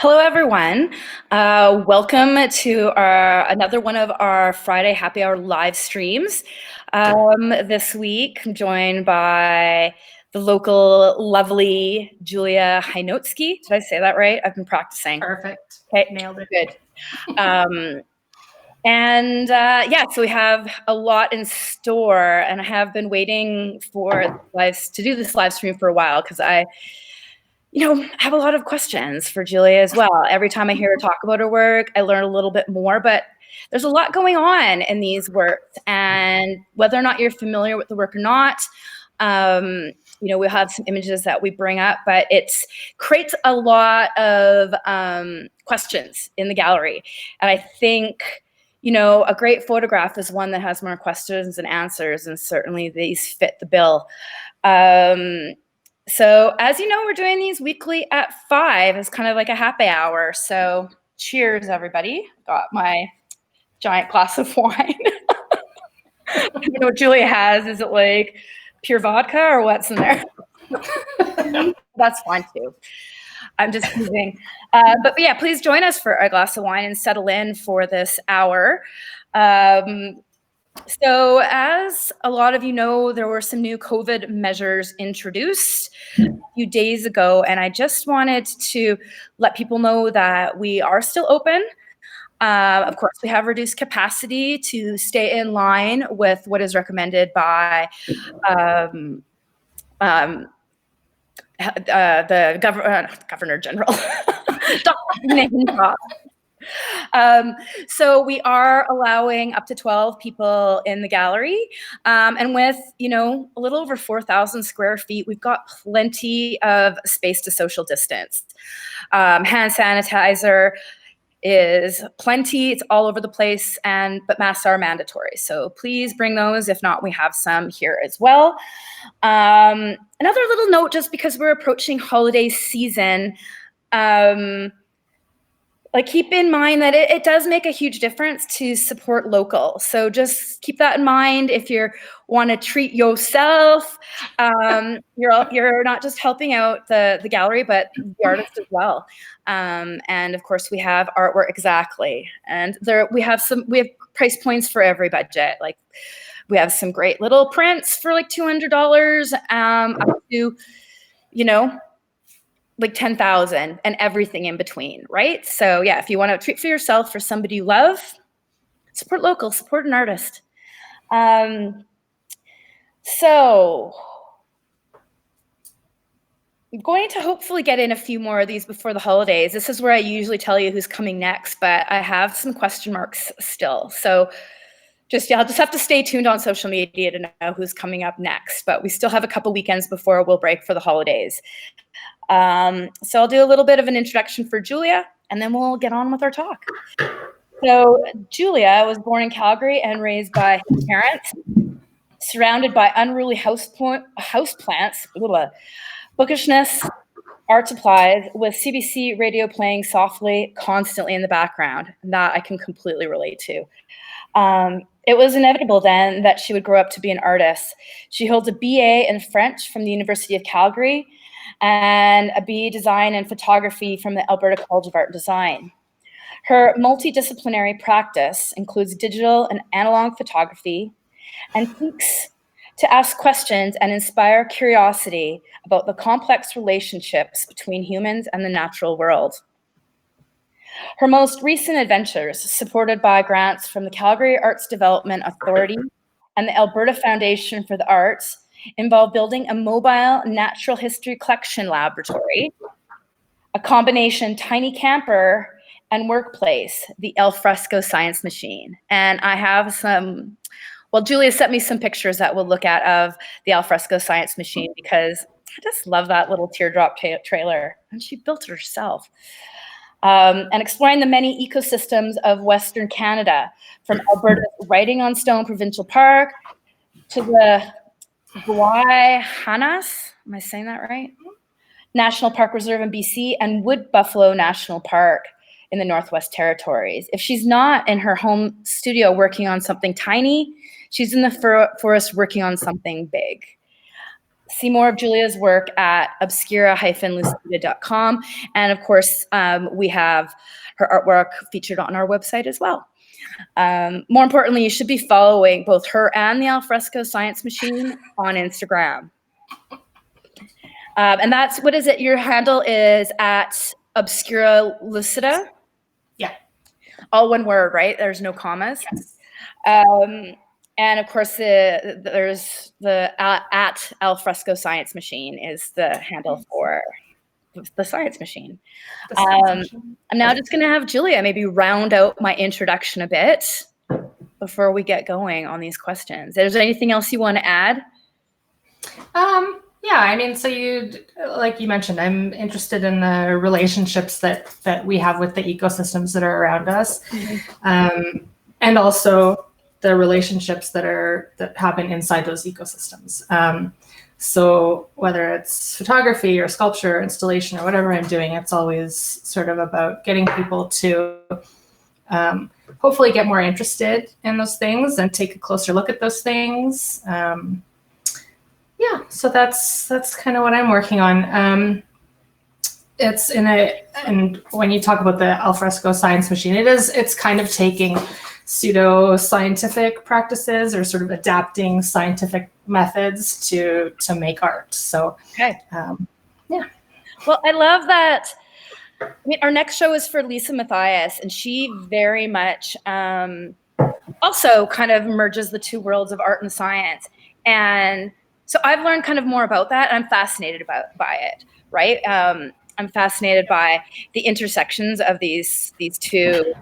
Hello, everyone. Welcome to another one of our Friday Happy Hour live streams. This week, I'm joined by the local lovely Julya Hajnoczky. Did I say that right? I've been practicing. Perfect. Okay, nailed it. Good. So we have a lot in store, and I have been waiting to do this live stream for a while because I have a lot of questions for Julya as well. Every time I hear her talk about her work, I learn a little bit more, but there's a lot going on in these works, and whether or not you're familiar with the work or not, we'll have some images that we bring up, but it creates a lot of questions in the gallery. And I think, a great photograph is one that has more questions than answers, and certainly these fit the bill. So as you know, we're doing these weekly at 5. It's kind of like a happy hour. So cheers, everybody. Got my giant glass of wine. I don't know what Julya has. Is it like pure vodka or what's in there? That's fine too. I'm just teasing. But yeah, please join us for a glass of wine and settle in for this hour. So as a lot of you know, there were some new COVID measures introduced a few days ago, and I just wanted to let people know that we are still open. Of course, we have reduced capacity to stay in line with what is recommended by the Governor General, so we are allowing up to 12 people in the gallery, and with a little over 4,000 square feet, we've got plenty of space to social distance. Hand sanitizer is plenty. It's all over the place, but masks are mandatory. So please bring those. If not, we have some here as well. Another little note, just because we're approaching holiday season, keep in mind that it does make a huge difference to support local. So just keep that in mind. If you want to treat yourself, you're not just helping out the gallery, but the artist as well. And of course, we have artwork, exactly. And we have price points for every budget. Like we have some great little prints for like $200, up to like 10,000 and everything in between, right? So yeah, if you want to treat for yourself, for somebody you love, support local, support an artist. So I'm going to hopefully get in a few more of these before the holidays. This is where I usually tell you who's coming next, but I have some question marks still. So I'll just have to stay tuned on social media to know who's coming up next, but we still have a couple weekends before we'll break for the holidays. So I'll do a little bit of an introduction for Julya, and then we'll get on with our talk. So Julya was born in Calgary and raised by his parents, surrounded by unruly houseplants, bookishness, art supplies, with CBC radio playing softly, constantly in the background. And that I can completely relate to. It was inevitable then that she would grow up to be an artist. She holds a BA in French from the University of Calgary and a BA Design and Photography from the Alberta College of Art and Design. Her multidisciplinary practice includes digital and analog photography and seeks to ask questions and inspire curiosity about the complex relationships between humans and the natural world. Her most recent adventures, supported by grants from the Calgary Arts Development Authority and the Alberta Foundation for the Arts, involve building a mobile natural history collection laboratory, a combination tiny camper and workplace, the Alfresco Science Machine. And I have Julya sent me some pictures that we'll look at of the Alfresco Science Machine, because I just love that little teardrop trailer, and she built it herself. And exploring the many ecosystems of Western Canada, from Alberta's Writing on Stone Provincial Park to the Guayhanas, am I saying that right? National Park Reserve in BC, and Wood Buffalo National Park in the Northwest Territories. If she's not in her home studio working on something tiny, she's in the forest working on something big. see more of Julia's work at obscura-lucida.com. And of course, we have her artwork featured on our website as well. More importantly, you should be following both her and the Alfresco Science Machine on Instagram. And that's, what is it? Your handle is at Obscura Lucida? Yeah. All one word, right? There's no commas? Yes. And of course, there's the at Alfresco Science Machine is the handle for the Science Machine. I'm now just going to have Julia maybe round out my introduction a bit before we get going on these questions. Is there anything else you want to add? Yeah, I mean, so like you mentioned, I'm interested in the relationships that we have with the ecosystems that are around us, and also the relationships that happen inside those ecosystems. So whether it's photography or sculpture, or installation, or whatever I'm doing, it's always sort of about getting people to hopefully get more interested in those things and take a closer look at those things. Yeah, so that's kind of what I'm working on. And when you talk about the Alfresco Science Machine, it's kind of taking pseudo-scientific practices or sort of adapting scientific methods to make art. So, okay. Yeah. Well, I love that. I mean, our next show is for Lisa Mathias, and she very much also kind of merges the two worlds of art and science. And so I've learned kind of more about that, and I'm fascinated by it, right? I'm fascinated by the intersections of these two,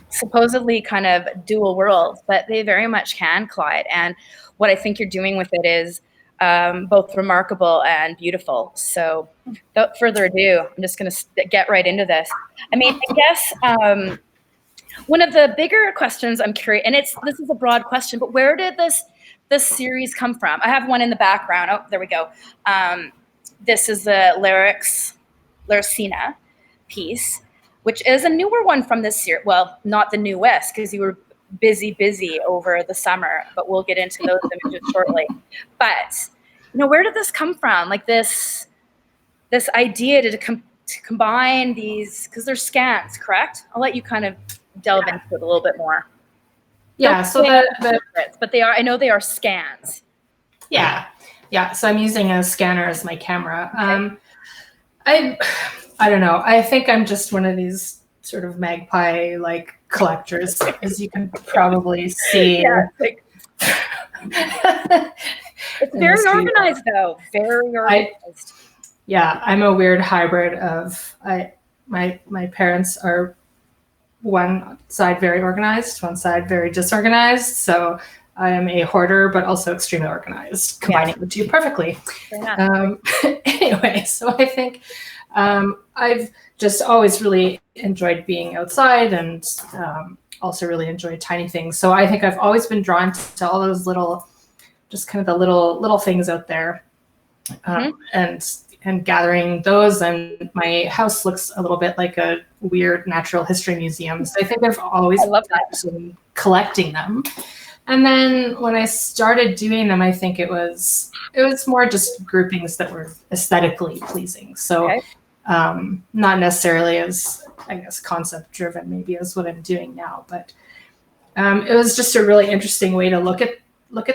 supposedly kind of dual worlds, but they very much can collide. And what I think you're doing with it is both remarkable and beautiful. So without further ado, I'm just going to get right into this. I mean, I guess one of the bigger questions I'm curious, and this is a broad question, but where did this series come from? I have one in the background. Oh, there we go. This is the Lyricina piece, which is a newer one from this year. Well, not the newest, because you were busy over the summer, but we'll get into those images shortly. But, where did this come from? Like this idea to combine these, because they're scans, correct? I'll let you kind of delve into it a little bit more. Yeah, so but they are, I know they are scans. Yeah. So I'm using a scanner as my camera. Okay. I don't know. I think I'm just one of these sort of magpie like collectors, as you can probably see. Yeah, it's very organized, though. Very organized. I'm a weird hybrid of my parents are one side very organized, one side very disorganized. So I am a hoarder, but also extremely organized, combining the two perfectly. Anyway, so I think I've just always really enjoyed being outside and also really enjoyed tiny things. So I think I've always been drawn to all those little, just kind of the little things out there, and gathering those. And my house looks a little bit like a weird natural history museum. So I think I've always been collecting them. And then when I started doing them, I think it was more just groupings that were aesthetically pleasing. So not necessarily as, I guess, concept driven maybe as what I'm doing now, but it was just a really interesting way to look at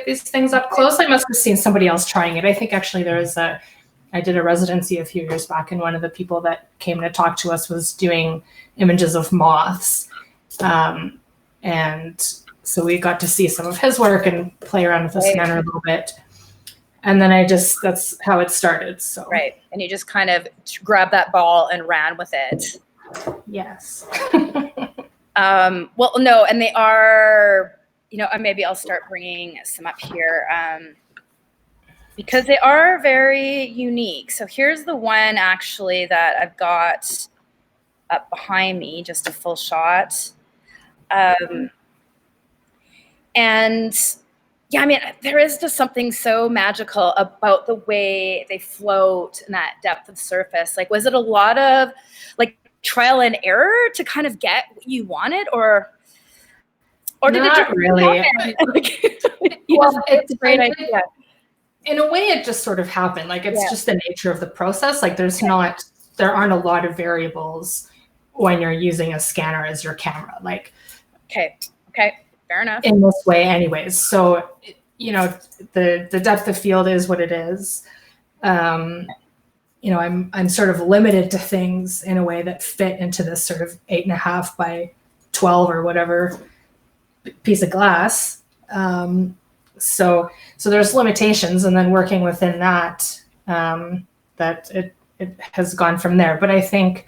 these things up close. I must have seen somebody else trying it. I think actually I did a residency a few years back, and one of the people that came to talk to us was doing images of moths. And so we got to see some of his work and play around with the scanner a little bit. And then that's how it started. So right. And you just kind of grabbed that ball and ran with it. Yes. Well, no, and they are, maybe I'll start bringing some up here. Because they are very unique. So here's the one actually that I've got up behind me, just a full shot. And yeah, I mean, there is just something so magical about the way they float and that depth of surface. Like, was it a lot of like trial and error to kind of get what you wanted, or did it just really? Well, it's a great idea. in a way, it just sort of happened. Like, it's just the nature of the process. Like, there aren't a lot of variables when you're using a scanner as your camera. Like, okay, fair enough. In this way, anyways. So, the depth of field is what it is. I'm sort of limited to things in a way that fit into this sort of 8.5 by 12 or whatever piece of glass. So there's limitations, and then working within that, that it has gone from there. But I think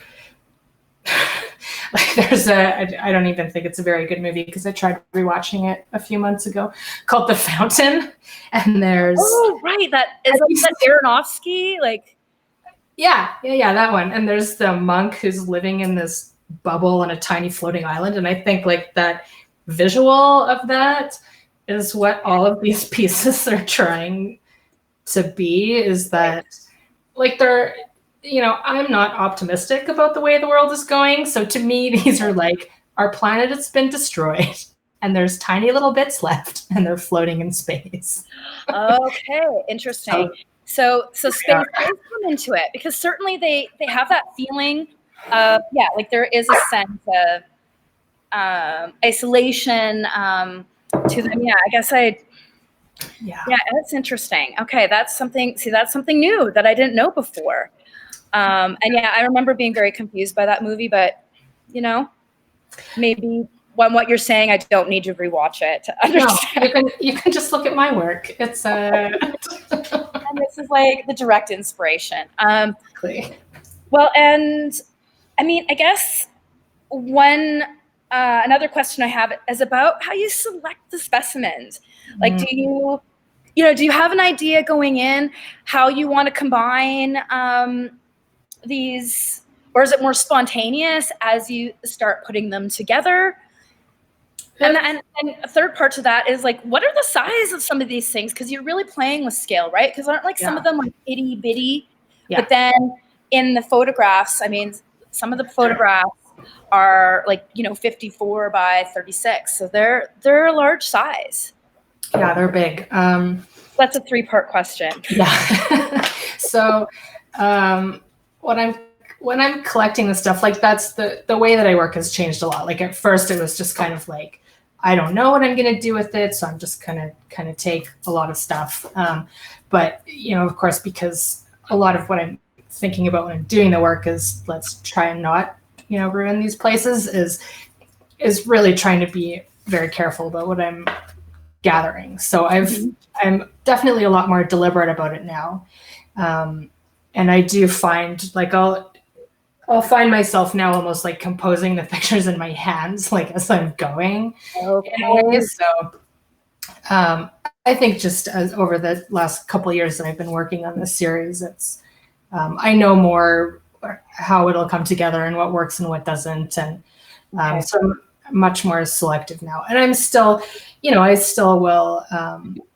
I don't even think it's a very good movie, because I tried rewatching it a few months ago, called The Fountain, and there's that Aronofsky, like yeah, that one. And there's the monk who's living in this bubble on a tiny floating island, and I think like that visual of that is what all of these pieces are trying to be, is that like they're, I'm not optimistic about the way the world is going. So to me, these are like, our planet has been destroyed and there's tiny little bits left and they're floating in space. Okay, interesting. So space does come into it, because certainly they have that feeling of, like there is a sense of isolation to them. Yeah, I guess yeah, that's interesting. Okay, that's something new that I didn't know before. And yeah, I remember being very confused by that movie, but maybe what you're saying, I don't need to rewatch it to understand. No, you can just look at my work. It's and this is like the direct inspiration. Exactly. Well, and I mean, I guess another question I have is about how you select the specimens. Like, do you have an idea going in how you want to combine these, or is it more spontaneous as you start putting them together? And a third part to that is like, what are the size of some of these things? Because you're really playing with scale, right? Because aren't like some of them like itty bitty, but then in the photographs, I mean, some of the photographs are like 54 by 36, so they're a large size. Yeah, they're big. That's a 3-part question. Yeah. So when I'm collecting the stuff, like that's the way that I work has changed a lot. Like at first it was just kind of like, I don't know what I'm going to do with it, so I'm just kind of take a lot of stuff. But of course, because a lot of what I'm thinking about when I'm doing the work is, let's try and not ruin these places, is really trying to be very careful about what I'm gathering. So I'm definitely a lot more deliberate about it now. And I do find like I'll find myself now almost like composing the pictures in my hands, like as I'm going. Okay. In a way. So I think just as over the last couple of years that I've been working on this series, it's I know more how it'll come together and what works and what doesn't. And so I'm much more selective now. And I'm still, I still will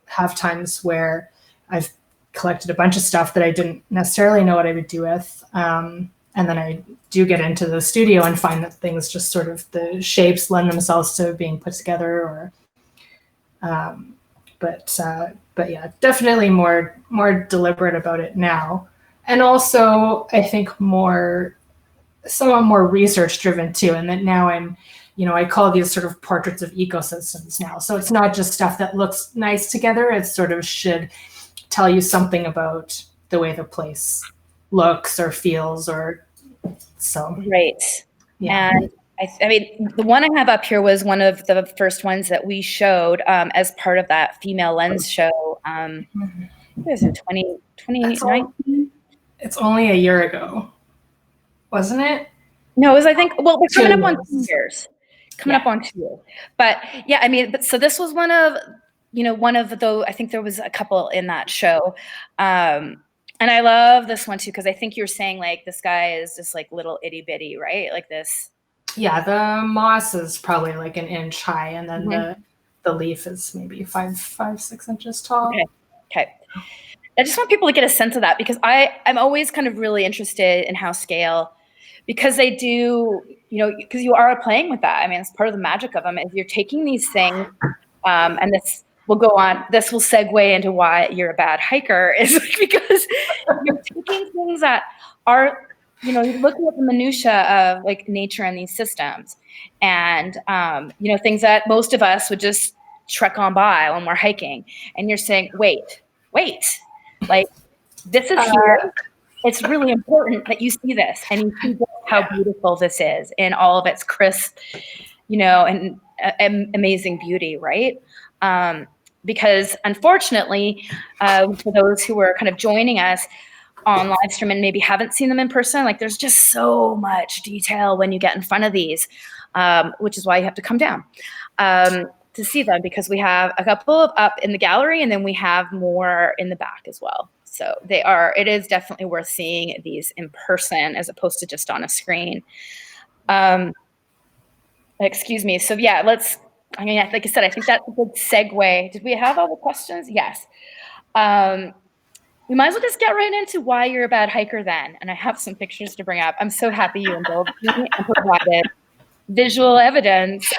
have times where I've collected a bunch of stuff that I didn't necessarily know what I would do with. And then I do get into the studio and find that things just sort of, the shapes lend themselves to being put together, or, but yeah, definitely more deliberate about it now. And also I think somewhat more research driven too. And that now I'm, I call these sort of portraits of ecosystems now. So it's not just stuff that looks nice together. It sort of should tell you something about the way the place looks or feels, or so. Right. Yeah. And I mean, the one I have up here was one of the first ones that we showed as part of that Female Lens show. What is it, 2019? It's only a year ago, wasn't it? No, it was, I think, well, we're coming up on 2 years. Up on 2. But yeah, I mean, so this was one of I think there was a couple in that show. And I love this one too, because I think you're saying like this guy is just like little itty bitty, right? Like this. Yeah, the moss is probably like an inch high, and then the leaf is maybe 5-6 inches tall. Okay. I just want people to get a sense of that, because I'm always kind of really interested in how scale, because they do, because you are playing with that. I mean, it's part of the magic of them. Is you're taking these things, and we'll go on. This will segue into why you're a bad hiker, is because you're taking things that are, you're looking at the minutia of like nature and these systems, and things that most of us would just trek on by when we're hiking, and you're saying, wait, like this is here. It's really important that you see this, and you see how beautiful this is in all of its crisp, and amazing beauty, right? Because unfortunately, for those who are kind of joining us on live stream and maybe haven't seen them in person, like there's just so much detail when you get in front of these, which is why you have to come down to see them, because we have a couple up in the gallery and then we have more in the back as well. So it is definitely worth seeing these in person as opposed to just on a screen. Excuse me. So yeah, like I said, I think that's a good segue. Did we have all the questions? Yes. We might as well just get right into why you're a bad hiker then. And I have some pictures to bring up. I'm so happy you indulged me and provided visual evidence.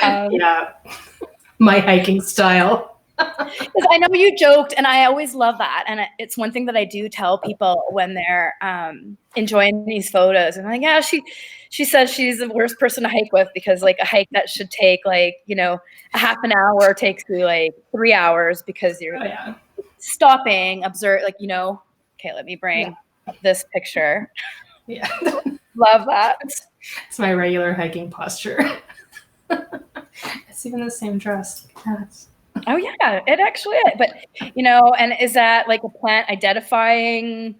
My hiking style. Because I know you joked, and I always love that. And it's one thing that I do tell people when they're enjoying these photos. And I'm like, yeah, she says she's the worst person to hike with, because like a hike that should take like, a half an hour takes you like 3 hours, because you're stopping, observe, like, okay, let me bring this picture. Yeah. Love that. It's my regular hiking posture. It's even the same dress. Yes. Oh yeah, it actually is. But and is that like a plant identifying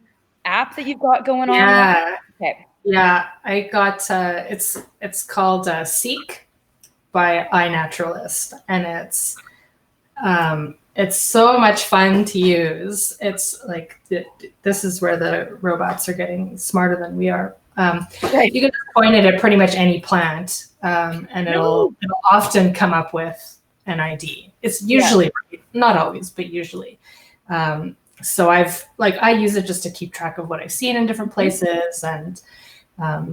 app that you've got going on? Yeah. Okay. Yeah, I got it's called Seek by iNaturalist, and it's so much fun to use. It's like this is where the robots are getting smarter than we are. Right. You can just point it at pretty much any plant, and it'll often come up with an ID. It's usually not always, but usually. So I use it just to keep track of what I've seen in different places, and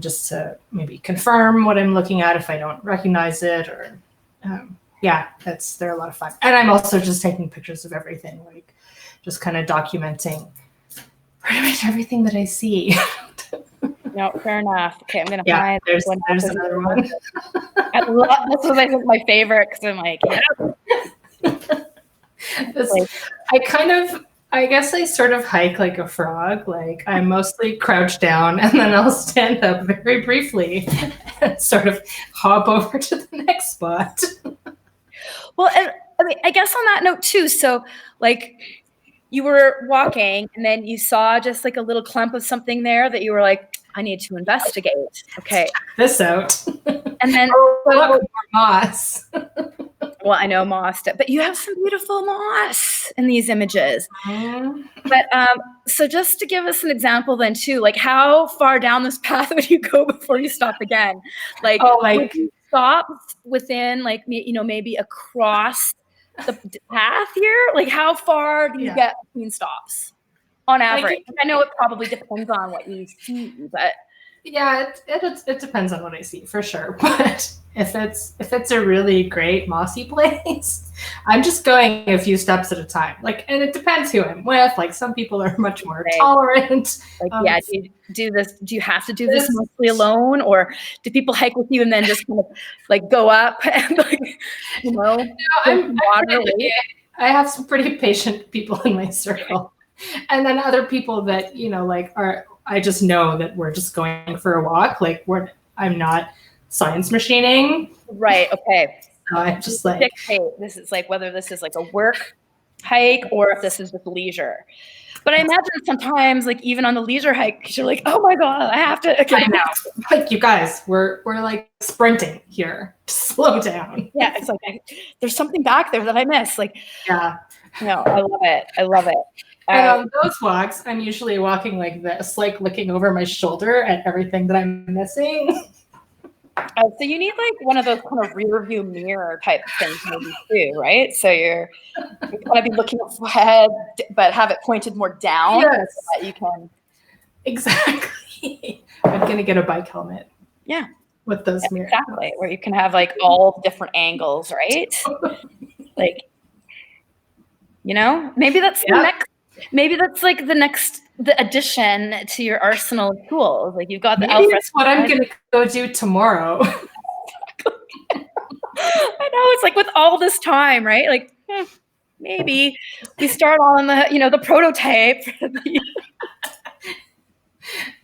just to maybe confirm what I'm looking at if I don't recognize it, or they're a lot of fun. And I'm also just taking pictures of everything, like just kind of documenting pretty much everything that I see. No, fair enough. Okay, I'm gonna find there's another one. This was, I think, my favorite, because I'm like, I guess I sort of hike like a frog. Like I'm mostly crouched down, and then I'll stand up very briefly and sort of hop over to the next spot. Well, and I mean, I guess on that note too. So like, you were walking, and then you saw just like a little clump of something there that you were like, I need to investigate. Okay. Check this out. And then look, more moss. Well, I know moss, but you have some beautiful moss in these images. But so just to give us an example then too, like how far down this path would you go before you stop again? Like, would you stop within like, maybe across the path here? Like how far do you get between stops on average? I know it probably depends on what you see, but it depends on what I see for sure. But if it's a really great mossy place, I'm just going a few steps at a time. Like, and it depends who I'm with. Like some people are much more tolerant. Like, do you have to do this mostly alone, or do people hike with you and then just kind of like go up and like, I have some pretty patient people in my circle. And then other people that, I just know that we're just going for a walk. Like I'm not science machining. Right. Okay. So I'm just like, dictate this is like whether this is like a work hike or if this is just leisure. But I imagine sometimes, like even on the leisure hike, you're like, oh my God, I have to. I know. Like you guys, we're like sprinting here. Slow down. Yeah. It's like, there's something back there that I miss. Like, yeah. No, I love it. I love it. And on those walks, I'm usually walking like this, like looking over my shoulder at everything that I'm missing. So you need like one of those kind of rear view mirror type things maybe too, right? So you're kind of be looking ahead, but have it pointed more down so that you can. Exactly. I'm going to get a bike helmet. Yeah. With those mirrors. Exactly. Where you can have like all different angles, right? Like, You know, maybe that's the next. Maybe that's like the addition to your arsenal of tools. Like you've got the maybe it's what I'm gonna go do tomorrow. I know, it's like with all this time, right? Like maybe we start on the the prototype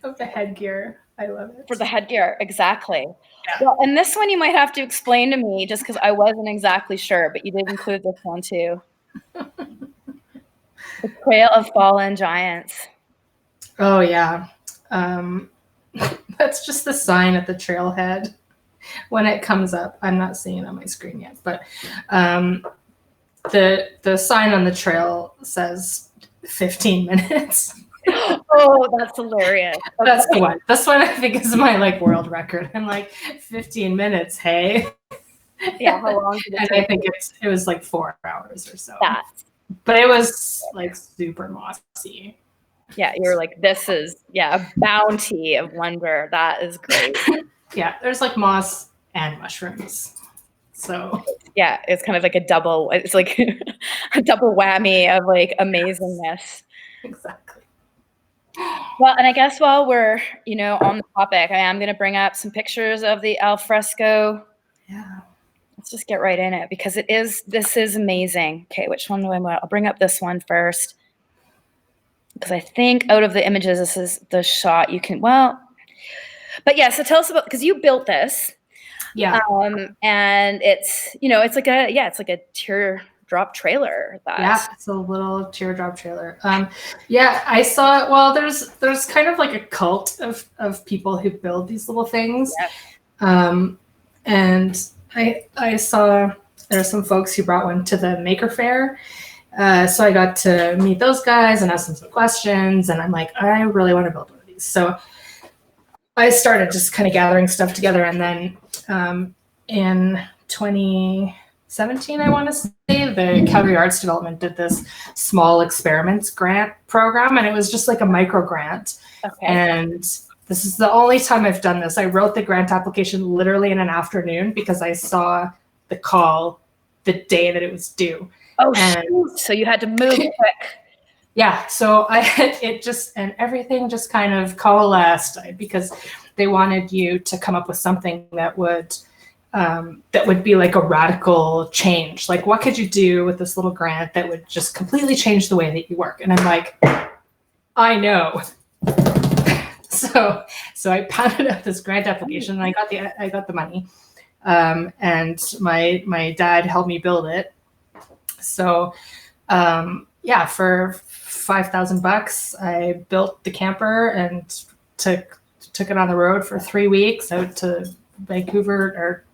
of the headgear. I love it. For the headgear, exactly. Yeah. Well, and this one you might have to explain to me just because I wasn't exactly sure, but you did include this one too. The Trail of Fallen Giants. Oh yeah. That's just the sign at the trailhead when it comes up. I'm not seeing it on my screen yet, but the sign on the trail says 15 minutes. Oh, that's hilarious. Okay. That's the one. This one I think is my like world record. I'm like 15 minutes. Hey. Yeah. How long did it take? And I think it was like 4 hours or so. Yeah. But it was like super mossy. Yeah, you're like, this is a bounty of wonder. That is great. Yeah, there's like moss and mushrooms. So yeah, it's kind of like it's like a double whammy of like amazingness. Exactly. Well, and I guess while we're, on the topic, I am going to bring up some pictures of the alfresco. Yeah. Let's just get right in it because this is amazing. Okay, which one do I want? I'll bring up this one first. Because I think out of the images, this is the shot you can, but yeah, so tell us about, because you built this. Yeah. And it's, it's like a teardrop trailer. Yeah, it's a little teardrop trailer. Yeah, I saw it. Well, there's kind of like a cult of people who build these little things. Yep. And I saw there are some folks who brought one to the Maker Faire. So I got to meet those guys and ask them some questions. And I'm like, I really want to build one of these. So I started just kind of gathering stuff together. And then in 2017, I want to say, the Calgary Arts Development did this small experiments grant program. And it was just like a micro grant. Okay. And this is the only time I've done this. I wrote the grant application literally in an afternoon because I saw the call the day that it was due. Oh, shoot. So you had to move quick. Yeah. So and everything just kind of coalesced because they wanted you to come up with something that would be like a radical change. Like, what could you do with this little grant that would just completely change the way that you work? And I'm like, I know. So I pounded up this grant application and I got the money. And my dad helped me build it. So, for $5,000, I built the camper and took it on the road for 3 weeks out to Vancouver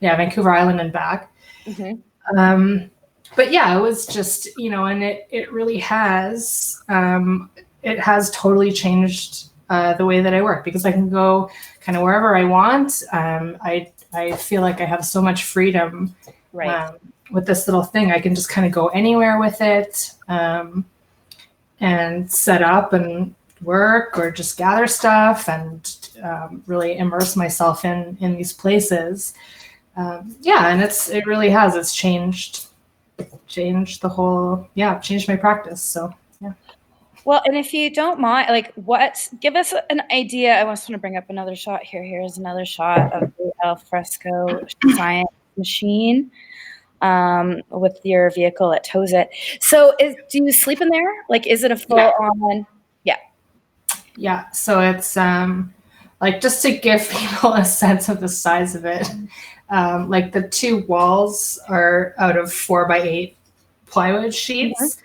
Island and back. Mm-hmm. But yeah, it was just, and it really has, it has totally changed the way that I work because I can go kind of wherever I want. I feel like I have so much freedom. Right. With this little thing, I can just kind of go anywhere with it and set up and work or just gather stuff and really immerse myself in these places. And it really has. It's changed the whole, changed my practice. So, yeah. Well, and if you don't mind, give us an idea. I just want to bring up another shot here. Here's another shot of the alfresco science machine. With your vehicle that tows it. So do you sleep in there? Like, is it a full on? Yeah. Yeah. So it's just to give people a sense of the size of it. The two walls are out of 4x8 plywood sheets. Mm-hmm.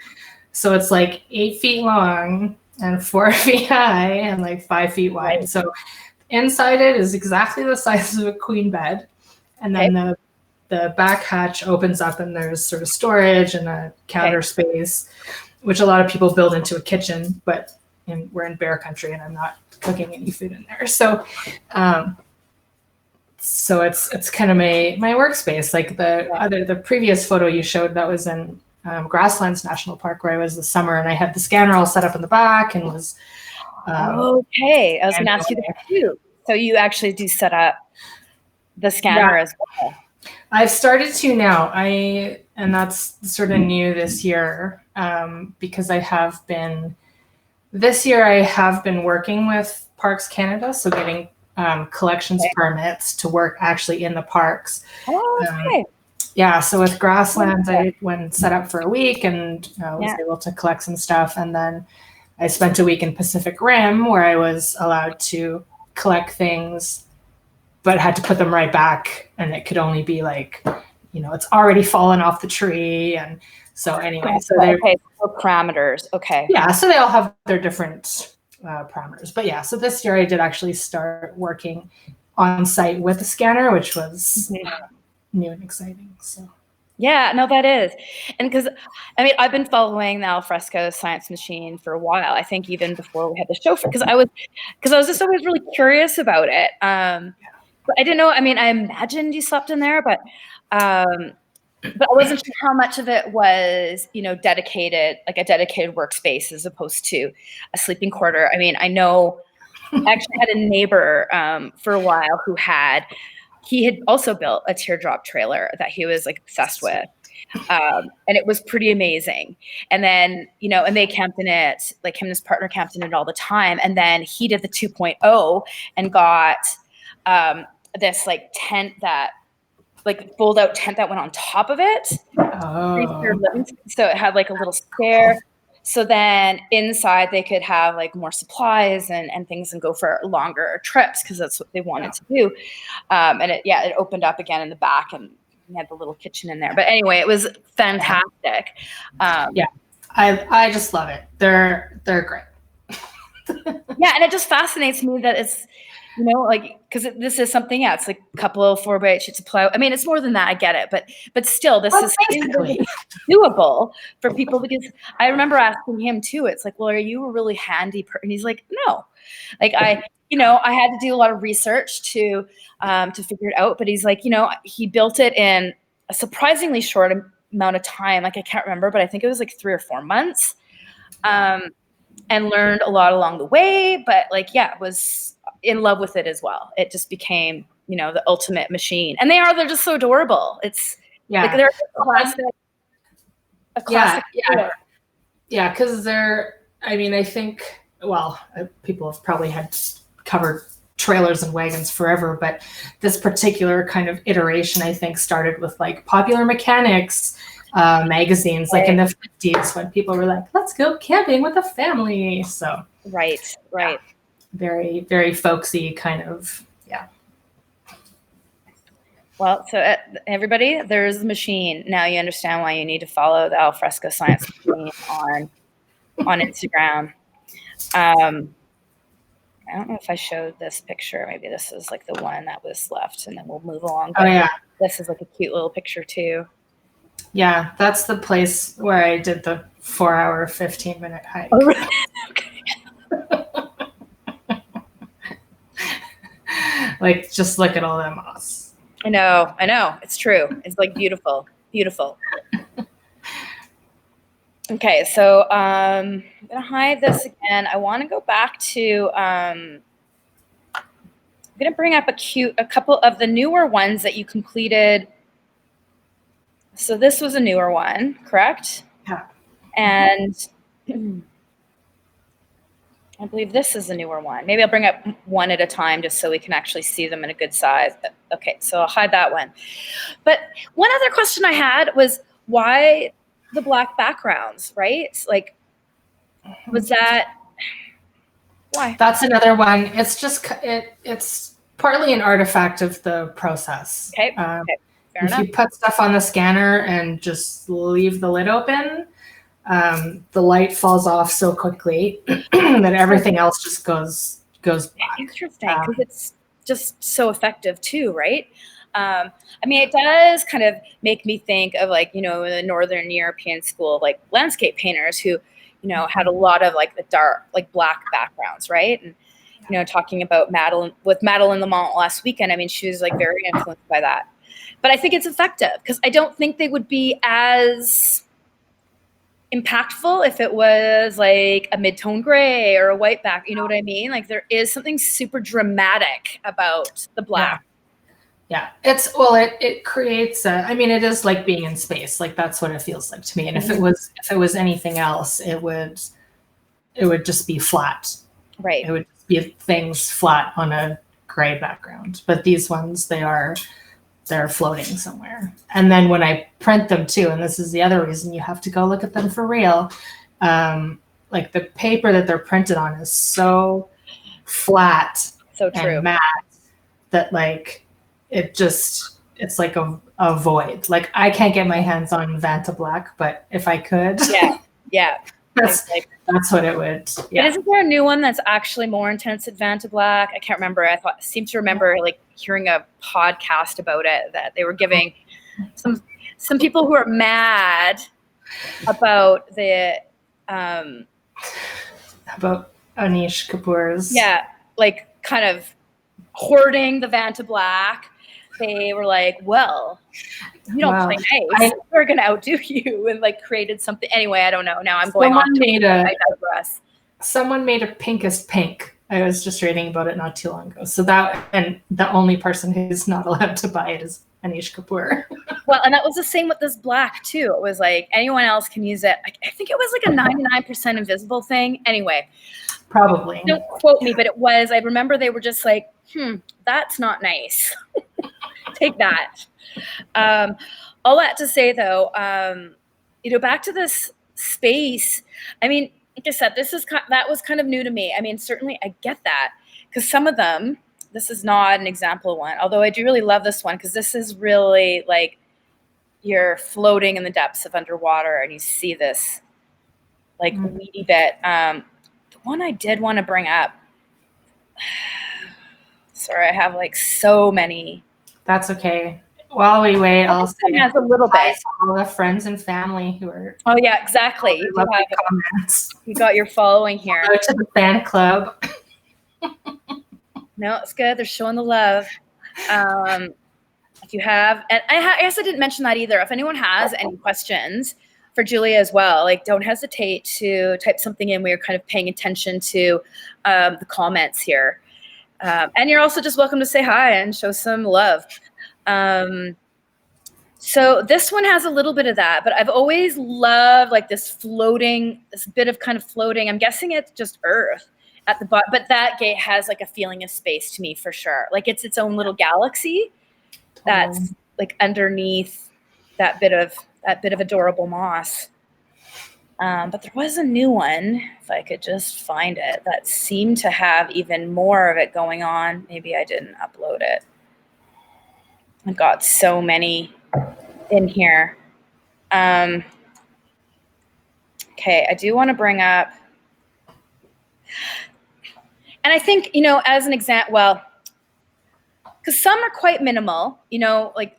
So it's like 8 feet long and 4 feet high and like 5 feet wide. Right. So inside it is exactly the size of a queen bed. And then the back hatch opens up and there's sort of storage and a counter space, which a lot of people build into a kitchen, but we're in bear country and I'm not cooking any food in there. So, it's kind of my workspace. Like the previous photo you showed, that was in Grasslands National Park where I was this summer, and I had the scanner all set up in the back and was. Okay, I was going to ask you that too. So you actually do set up the scanner as well. I've started to now. And that's sort of new this year, because this year I have been working with Parks Canada, so getting collections permits to work actually in the parks. Oh, okay. Yeah, so with Grasslands, I went set up for a week and was able to collect some stuff. And then I spent a week in Pacific Rim where I was allowed to collect things, but had to put them right back. And it could only be like, it's already fallen off the tree. And so anyway, so parameters. Okay. Yeah, so they all have their different parameters. But yeah, so this year I did actually start working on site with a scanner, which was new and exciting. So yeah, no, that is. And because I've been following the Alfresco Science Machine for a while. I think even before we had the show, because I was just always really curious about it. But I didn't know. I imagined you slept in there, but I wasn't sure how much of it was, dedicated, like a dedicated workspace as opposed to a sleeping quarter. I know I actually had a neighbor for a while he had also built a teardrop trailer that he was like obsessed with. And it was pretty amazing. And then, and they camped in it, like him and his partner camped in it all the time. And then he did the 2.0 and got this like tent fold out tent that went on top of it. Oh. So it had like a little stair. So then inside they could have like more supplies and things and go for longer trips because that's what they wanted to do. And it opened up again in the back and we had the little kitchen in there. But anyway, it was fantastic. I just love it. They're great. Yeah, and it just fascinates me that it's, because this is something, it's like a couple of 4x8 sheets of plywood. It's more than that, I get it, but still, this is doable for people, because I remember asking him too, it's like, well, are you a really handy person? And he's like, no. Like I had to do a lot of research to figure it out, but he's like, he built it in a surprisingly short amount of time. Like I can't remember, but I think it was like 3 or 4 months, and learned a lot along the way, but was in love with it as well. It just became, the ultimate machine. And they're just so adorable. It's like they're a classic. Yeah, because I think, people have probably had covered trailers and wagons forever, but this particular kind of iteration, I think, started with like Popular Mechanics magazines, like in the 50s, when people were like, let's go camping with a family. So right. Yeah. Very, very folksy kind of, Well, so everybody, there's the machine. Now you understand why you need to follow the Alfresco Science Machine on Instagram. I don't know if I showed this picture. Maybe this is like the one that was left, and then we'll move along. Oh, yeah. This is like a cute little picture too. Yeah, that's the place where I did the 4-hour, 15-minute hike. Oh, really? Okay. Like, just look at all that moss. I know. It's true. It's like beautiful. Okay, so I'm gonna hide this again. I want to go back to. I'm gonna bring up a couple of the newer ones that you completed. So this was a newer one, correct? Yeah. And I believe this is a newer one. Maybe I'll bring up one at a time just so we can actually see them in a good size. Okay, so I'll hide that one. But one other question I had was, why the black backgrounds, right? Like, was that, why? That's another one. It's just, it's partly an artifact of the process. Okay, fair enough. If you put stuff on the scanner and just leave the lid open, the light falls off so quickly that everything else just goes black. Interesting, because it's just so effective too, right? It does kind of make me think of like, the Northern European school of like landscape painters who, had a lot of like the dark, like black backgrounds, right? And, talking about Madeline Lamont last weekend, she was like very influenced by that. But I think it's effective because I don't think they would be as impactful if it was like a mid-tone gray or a white back. You know what I mean? Like there is something super dramatic about the black. Yeah, it creates I mean, it is like being in space. Like that's what it feels like to me. And if it was anything else, it would just be flat. Right. It would be things flat on a gray background. But these ones, they're floating somewhere. And then when I print them too, and this is the other reason you have to go look at them for real, like the paper that they're printed on is so flat, so true, and matte that like it's like a void. Like I can't get my hands on Vanta Black, but if I could, yeah. That's what it would. Yeah. But isn't there a new one that's actually more intense than Vanta Black? I can't remember. Seem to remember like hearing a podcast about it, that they were giving some people who are mad about the about Anish Kapoor's. Yeah, like kind of hoarding the Vanta Black. They were like, well, you don't play nice. We're going to outdo you, and like created something. Anyway, I don't know. Now I'm going on to I digress. Someone made a pinkest pink. I was just reading about it not too long ago. So that, and the only person who's not allowed to buy it is Anish Kapoor. Well, and that was the same with this black too. It was like anyone else can use it. I think it was like a 99% invisible thing. Anyway, probably. Don't quote me, but it was. I remember they were just like, that's not nice. Take that. All that to say, though, back to this space. I mean, like I said, that was kind of new to me. I mean, certainly I get that, because some of them, this is not an example one, although I do really love this one, because this is really like you're floating in the depths of underwater and you see this like weedy bit. The one I did want to bring up, sorry, I have like so many. That's okay. While we wait, I'll say has a little bit. All the friends and family who are. Oh yeah, exactly. You comments. You got your following here. Go to the fan club. No, it's good. They're showing the love. If you have, and I guess I didn't mention that either. If anyone has any questions for Julia as well, like don't hesitate to type something in. We are kind of paying attention to the comments here. And you're also just welcome to say hi and show some love. So this one has a little bit of that, but I've always loved like this bit of kind of floating. I'm guessing it's just Earth at the bottom, but that gate has like a feeling of space to me for sure. Like it's its own little galaxy that's like underneath that bit of adorable moss. But there was a new one, if I could just find it, that seemed to have even more of it going on. Maybe I didn't upload it. I've got so many in here. Okay, I do want to bring up, and I think, as an example, well, because some are quite minimal, like,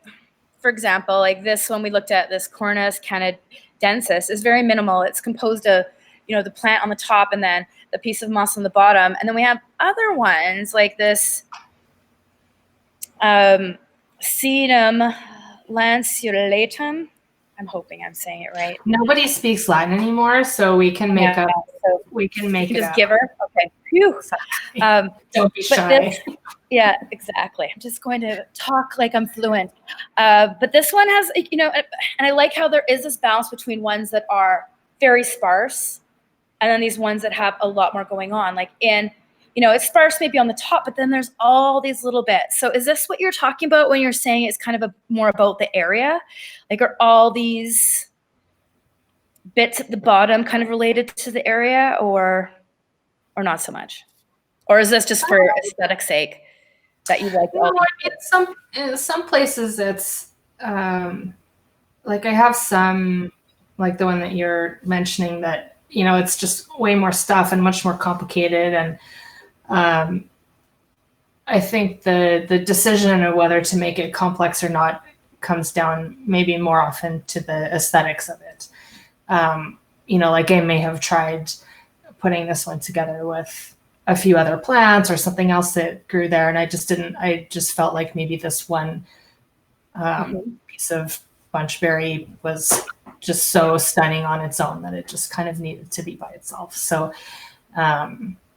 for example, like this one we looked at, this Cornus canadensis is very minimal. It's composed of, the plant on the top and then the piece of moss on the bottom. And then we have other ones like this Sedum lanceolatum. I'm hoping I'm saying it right. Nobody speaks Latin anymore, so we can make up. So we can make it just up. Give her. Okay. Phew. Don't be shy. Yeah, exactly. I'm just going to talk like I'm fluent. But this one has, and I like how there is this balance between ones that are very sparse and then these ones that have a lot more going on. Like it's sparse maybe on the top, but then there's all these little bits. So is this what you're talking about when you're saying it's kind of more about the area? Like are all these bits at the bottom kind of related to the area or not so much? Or is this just for aesthetic's sake that you like? In some places it's like I have some, like the one that you're mentioning that, it's just way more stuff and much more complicated. And I think the decision of whether to make it complex or not comes down maybe more often to the aesthetics of it. Like I may have tried putting this one together with a few other plants or something else that grew there, and I just felt like maybe this one piece of bunchberry was just so stunning on its own that it just kind of needed to be by itself. So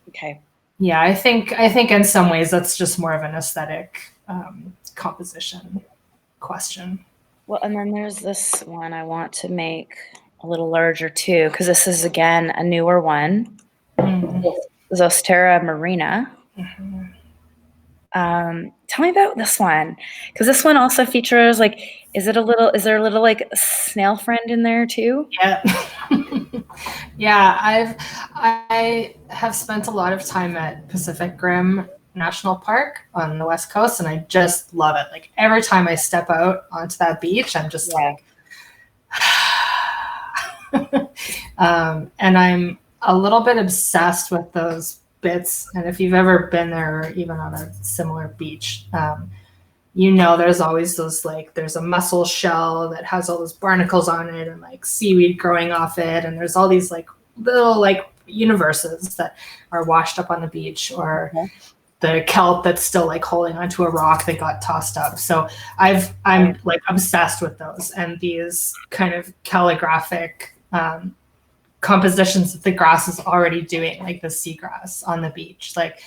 okay. Yeah, I think in some ways that's just more of an aesthetic composition question. Well, and then there's this one I want to make a little larger too, because this is, again, a newer one. Zostera marina. Tell me about this one, because this one also features, like, is there a little like snail friend in there too? Yeah. Yeah, I have spent a lot of time at Pacific Rim National Park on the West Coast, and I just love it. Like, every time I step out onto that beach, I'm just like, and I'm a little bit obsessed with those bits. And if you've ever been there, or even on a similar beach, there's always those, like, there's a mussel shell that has all those barnacles on it and like seaweed growing off it. And there's all these like little like universes that are washed up on the beach, or the kelp that's still like holding onto a rock that got tossed up. So I'm like obsessed with those, and these kind of calligraphic compositions that the grass is already doing, like the seagrass on the beach. Like,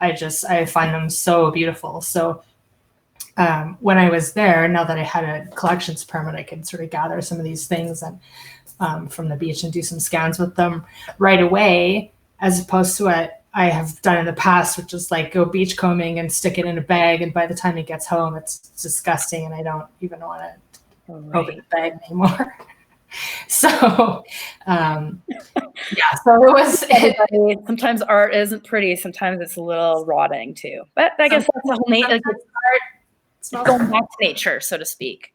I find them so beautiful. So when I was there, now that I had a collections permit, I could sort of gather some of these things and from the beach and do some scans with them right away, as opposed to what I have done in the past, which is like go beach combing and stick it in a bag, and by the time it gets home, it's disgusting, and I don't even want to open the bag anymore. So yeah, so it was. Sometimes art isn't pretty. Sometimes it's a little rotting too. But I guess that's the whole nature. It's going back to nature, so to speak.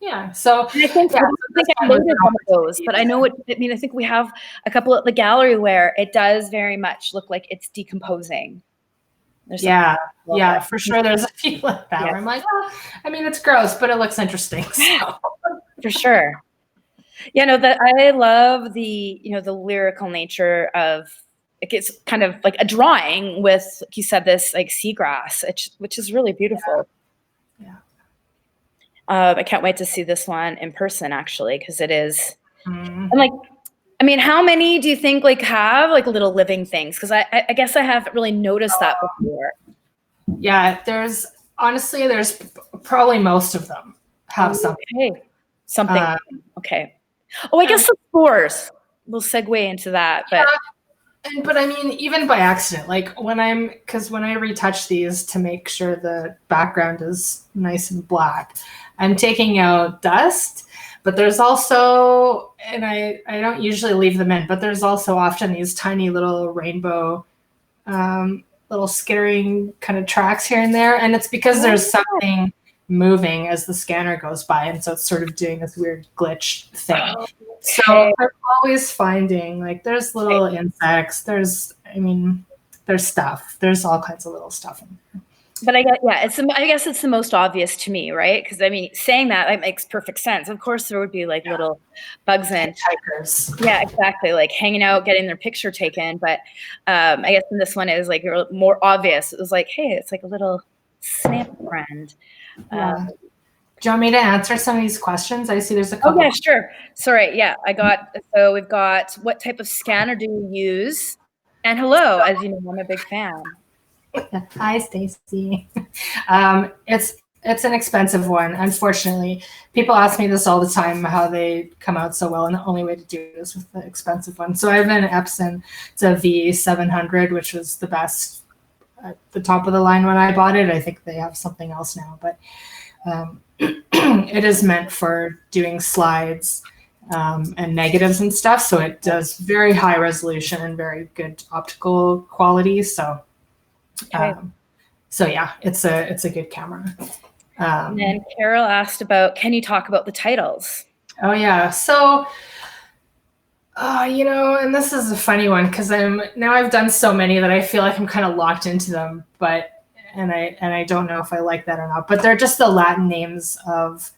Yeah. So I think I noted one of those, but I know what I mean. I think we have a couple at the gallery where it does very much look like it's decomposing. Yeah, for sure. There's a few like that where I'm like, I mean, it's gross, but it looks interesting. So. For sure. Yeah, no, that I love the lyrical nature of, like, it's kind of like a drawing with, like you said, this like seagrass, which is really beautiful. Yeah. I can't wait to see this one in person, actually, because it is. And like, I mean, how many do you think like have like little living things? Because I guess I haven't really noticed that before. Yeah, there's probably most of them have something. Something. Okay. Oh, I guess the spores. We'll segue into that, but. But I mean, even by accident, like when I retouch these to make sure the background is nice and black, I'm taking out dust, but there's also, and I don't usually leave them in, but there's also often these tiny little rainbow, little skittering kind of tracks here and there. And it's because there's something moving as the scanner goes by. And so it's sort of doing this weird glitch thing. Okay. So I'm always finding, like, there's little insects, there's stuff. There's all kinds of little stuff in there. But I guess it's the most obvious to me, right? Because I mean, saying that makes perfect sense. Of course, there would be like little bugs and hikers. Yeah, exactly. Like hanging out, getting their picture taken. But I guess this one is like more obvious. It was like, hey, it's like a little snail friend. Yeah. Do you want me to answer some of these questions? I see there's a couple. Oh, yeah, sure. Sorry. Yeah, so we've got, what type of scanner do you use? And hello, as you know, I'm a big fan. Hi, Stacy. It's an expensive one. Unfortunately, people ask me this all the time, how they come out so well, and the only way to do it is with the expensive one. So I have an Epson. It's a V700, which was the best at the top of the line when I bought it. I think they have something else now, but it is meant for doing slides and negatives and stuff. So it does very high resolution and very good optical quality. So, yeah, it's a good camera. And then Carol asked about, can you talk about the titles? Oh yeah. So, and this is a funny one because I've done so many that I feel like I'm kind of locked into them, and I don't know if I like that or not, but they're just the Latin names of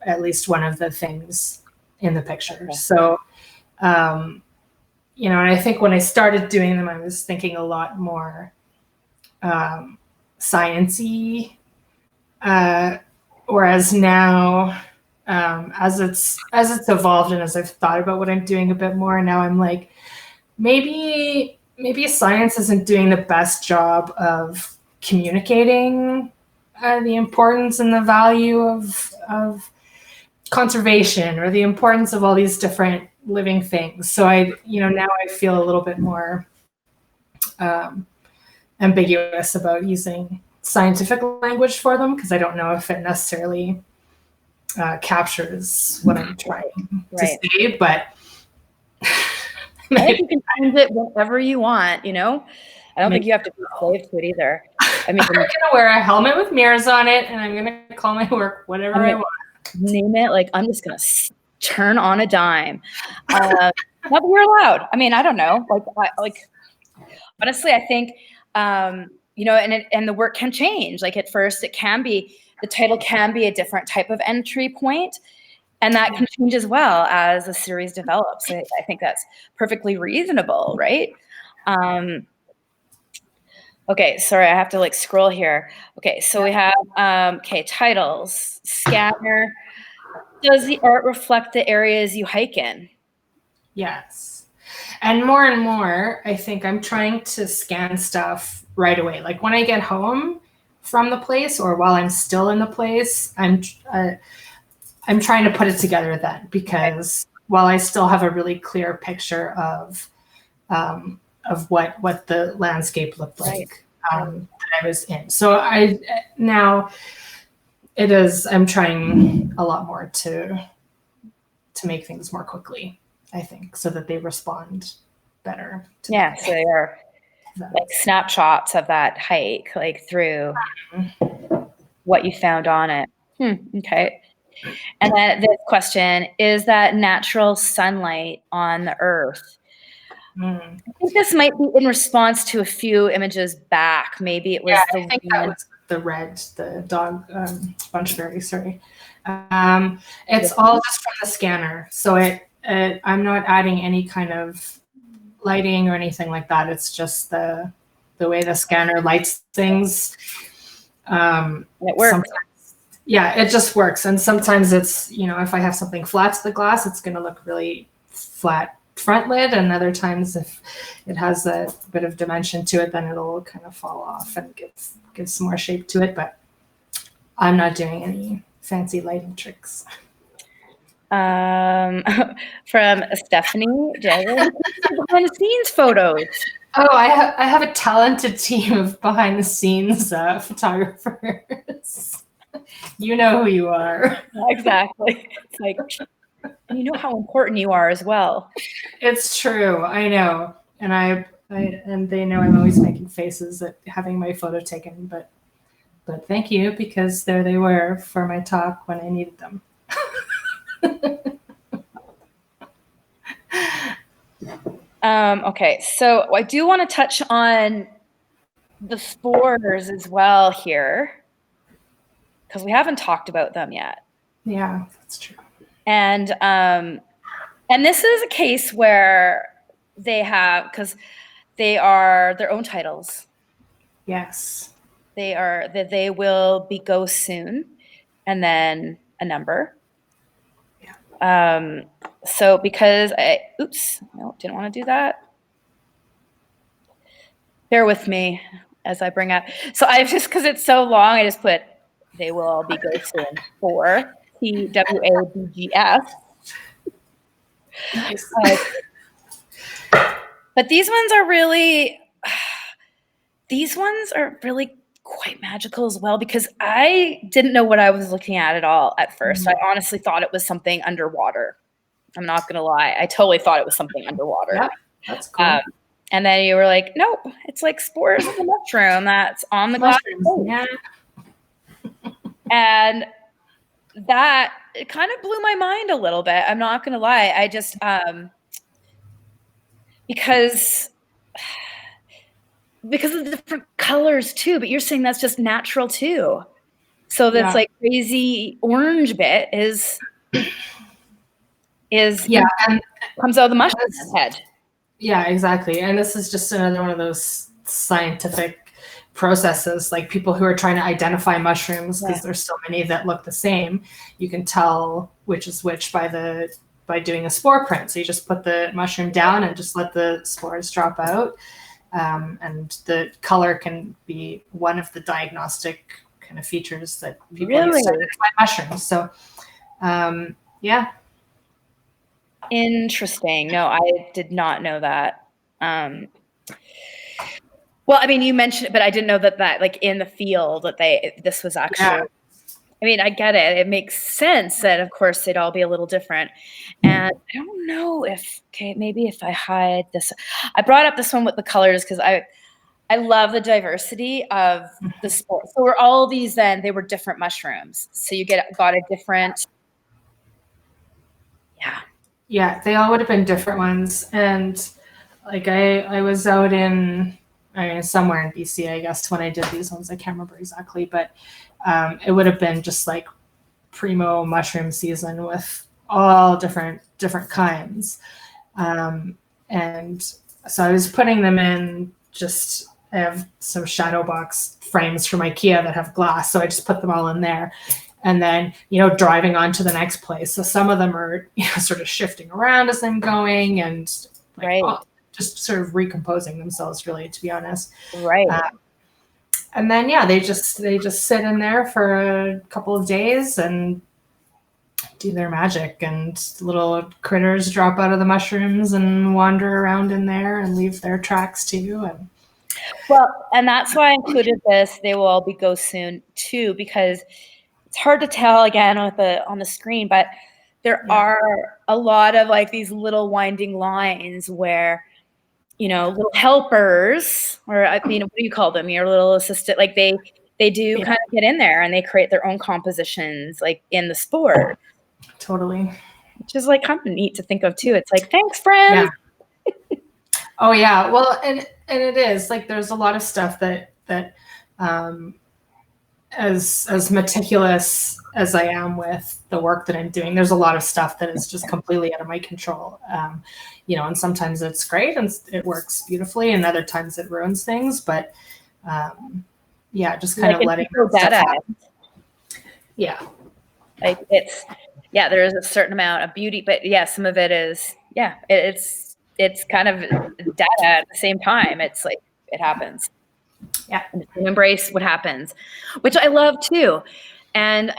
at least one of the things in the picture. Okay. So, and I think when I started doing them, I was thinking a lot more science-y, whereas now, as it's evolved and as I've thought about what I'm doing a bit more, now I'm like, maybe science isn't doing the best job of communicating the importance and the value of conservation, or the importance of all these different living things. So now I feel a little bit more ambiguous about using scientific language for them, because I don't know if it necessarily captures what I'm trying to say, but I think you can change it whenever you want, I don't think you have to be a slave to it either. I mean, I'm going to wear a helmet with mirrors on it, and I'm going to call my work whatever I want. Name it. Like, I'm just going to turn on a dime. Not that you're allowed. I mean, I don't know. Honestly, I think, and the work can change. Like, at first the title can be a different type of entry point, and that can change as well as the series develops. I think that's perfectly reasonable, right? Okay, sorry, I have to scroll here. Okay, so we have, titles, scanner. Does the art reflect the areas you hike in? Yes. And more, I think I'm trying to scan stuff right away. Like when I get home from the place, or while I'm still in the place, I'm trying to put it together then, because while I still have a really clear picture of what the landscape looked like that I was in. So I'm trying a lot more to make things more quickly, I think, so that they respond better. So they are like snapshots of that hike, through what you found on it. Okay. And then this question, is that natural sunlight on the earth? I think this might be in response to a few images back. Maybe it was I think that was the dog bunchberry, sorry. It's all just from the scanner. So I'm not adding any kind of lighting or anything like that. It's just the way the scanner lights things. And it works. It just works. And sometimes it's, if I have something flat to the glass, it's going to look really flat front lid, and other times if it has a bit of dimension to it, then it'll kind of fall off and give some more shape to it. But I'm not doing any fancy lighting tricks. From Stephanie, behind the scenes photos. Oh, I have a talented team of behind the scenes photographers. You know who you are. Exactly. It's and you know how important you are as well. It's true. I know. And and they know I'm always making faces at having my photo taken, but thank you, because there they were for my talk when I needed them. Okay, so I do want to touch on the spores as well here, because we haven't talked about them yet. Yeah, that's true. And this is a case where they have, because they are their own titles. Yes. They are that they will be go soon, and then a number. Yeah. So because didn't want to do that. Bear with me as I bring up. So I just, because it's so long, I just put they will all be go soon for TWABGS. Nice. But these ones are really quite magical as well, because I didn't know what I was looking at all at first. I honestly thought it was something underwater. I'm not going to lie. I totally thought it was something underwater. Yeah, that's cool. And then you were like, nope, it's like spores of a mushroom that's on the glass. Yeah. And that, it kind of blew my mind a little bit. I'm not going to lie. I just, because of the different colors too, but you're saying that's just natural too. So that's like crazy orange bit is and comes out of the mushroom's head. Yeah, exactly. And this is just another one of those scientific processes, like people who are trying to identify mushrooms, because there's so many that look the same. You can tell which is which by doing a spore print. So you just put the mushroom down and just let the spores drop out. And the color can be one of the diagnostic kind of features that people use to identify mushrooms. So, yeah. Interesting. No, I did not know that. Well, I mean, you mentioned it, but I didn't know that like in the field that this was actually, I mean, I get it. It makes sense that of course they'd all be a little different. And I don't know maybe if I hide this, I brought up this one with the colors because I love the diversity of the sport. So were all these then, they were different mushrooms. So you got a different, Yeah, they all would have been different ones. And like I was out somewhere in BC, I guess, when I did these ones. I can't remember exactly, but it would have been just like primo mushroom season with all different kinds. And so I was putting them in I have some shadow box frames from IKEA that have glass. So I just put them all in there. And then, driving on to the next place. So some of them are, sort of shifting around as I'm going and just sort of recomposing themselves, really, to be honest. Right. And then, they just sit in there for a couple of days and do their magic, and little critters drop out of the mushrooms and wander around in there and leave their tracks too. And that's why I included this. They will all be go soon too, because it's hard to tell again on the screen, but there are a lot of like these little winding lines where, little helpers, or what do you call them? Your little assistant, like they do kind of get in there and they create their own compositions like in the sport. Totally. Which is like kind of neat to think of too. It's like, thanks, friends. Yeah. Oh yeah. Well, and it is like, there's a lot of stuff that as meticulous as I am with the work that I'm doing, there's a lot of stuff that is just completely out of my control. And sometimes it's great and it works beautifully, and other times it ruins things. But just kind of letting that happen. Yeah. Like there is a certain amount of beauty, but some of it is, it's kind of data at the same time. It's like, it happens. Yeah. And embrace what happens, which I love too. And,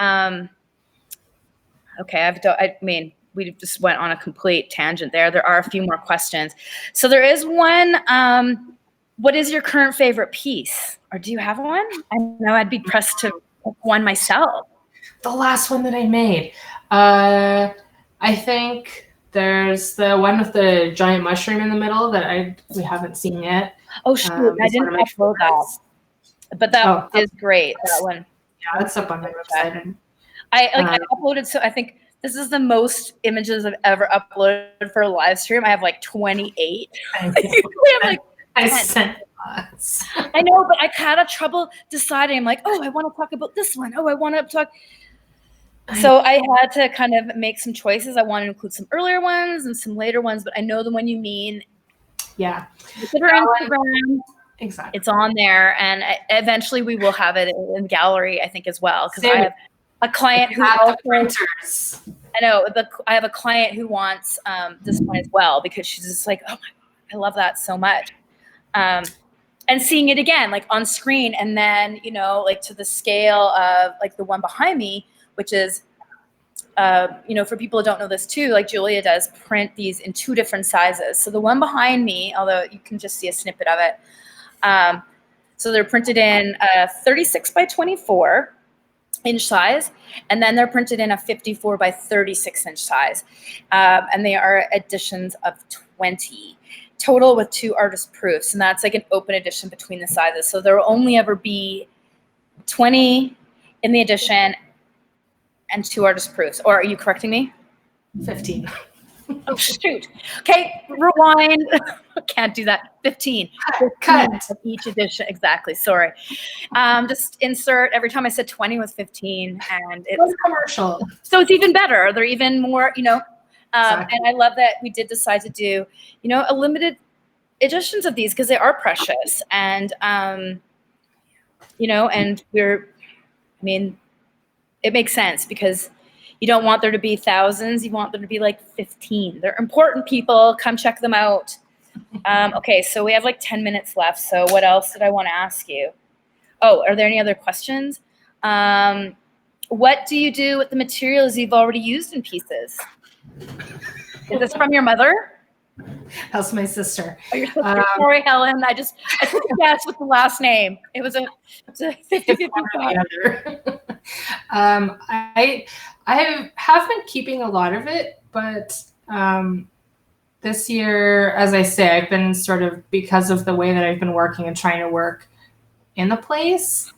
we just went on a complete tangent there. There are a few more questions. So there is one, what is your current favorite piece? Or do you have one? I know I'd be pressed to pick one myself. The last one that I made. I think there's the one with the giant mushroom in the middle that we haven't seen yet. Oh shoot, I didn't upload that. But that is great. That one. Yeah, that's up on my website. I uploaded, so I think this is the most images I've ever uploaded for a live stream. I have like 28. I sent lots. I know, but I had a trouble deciding. I'm like, I want to talk about this one. I want to talk. So I had to kind of make some choices. I want to include some earlier ones and some later ones, but I know the one you mean. Yeah. Look at our Instagram. Exactly. It's on there, and eventually we will have it in the gallery, I think, as well. Because I have a client who printers. I know I have a client who wants this one as well, because she's just like, oh my God, I love that so much. And seeing it again, like on screen, and then, like to the scale of like the one behind me, which is, for people who don't know this too, like Julia does print these in 2 different sizes. So the one behind me, although you can just see a snippet of it. So they're printed in a 36 by 24 inch size, and then they're printed in a 54 by 36 inch size. And they are editions of 20 total with 2 artist proofs. And that's like an open edition between the sizes. So there will only ever be 20 in the edition and 2 artist proofs. Or are you correcting me? 15. Oh, shoot. Okay, rewind. Can't do that. 15. Cut. Of each edition. Exactly. Sorry. Just insert, every time I said 20 was 15. And it's commercial. So it's even better. They're even more, Exactly. And I love that we did decide to do, a limited editions of these, because they are precious. And, and it makes sense, because you don't want there to be thousands. You want there to be like 15. They're important, people. Come check them out. Okay, so we have like 10 minutes left. So what else did I want to ask you? Oh, are there any other questions? What do you do with the materials you've already used in pieces? Is this from your mother? That's my sister. Oh, your sister. Sorry, Helen. I took a guess with the last name. It's a 50-50 I have been keeping a lot of it, but this year, as I say, I've been sort of, because of the way that I've been working and trying to work in the place,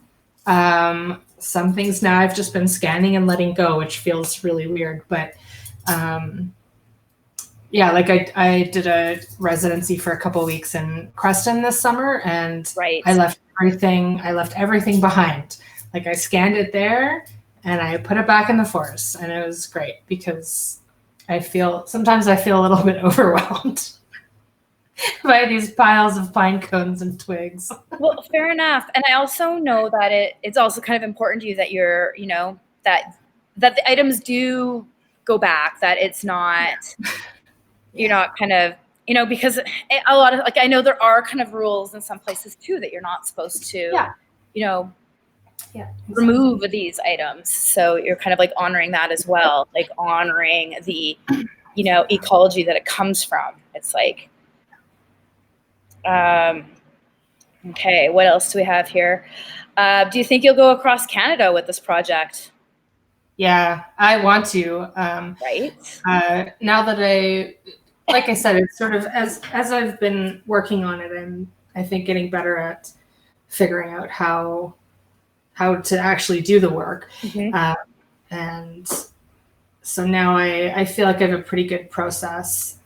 some things now I've just been scanning and letting go, which feels really weird. But yeah, like I did a residency for a couple of weeks in Creston this summer, and I left everything behind. Like, I scanned it there and I put it back in the forest, and it was great because sometimes I feel a little bit overwhelmed by these piles of pine cones and twigs. Well, fair enough. And I also know that it's also kind of important to you that you're, that the items do go back, that it's not, you're not kind of, because a lot of, like, I know there are kind of rules in some places too, that you're not supposed to, remove these items. So you're kind of like honoring that as well, like honoring the, ecology that it comes from. It's like, okay, what else do we have here? Do you think you'll go across Canada with this project? Yeah, I want to. Right. Now that like I said, it's sort of, as I've been working on it, and I think getting better at figuring out how to actually do the work. And so now I feel like I have a pretty good process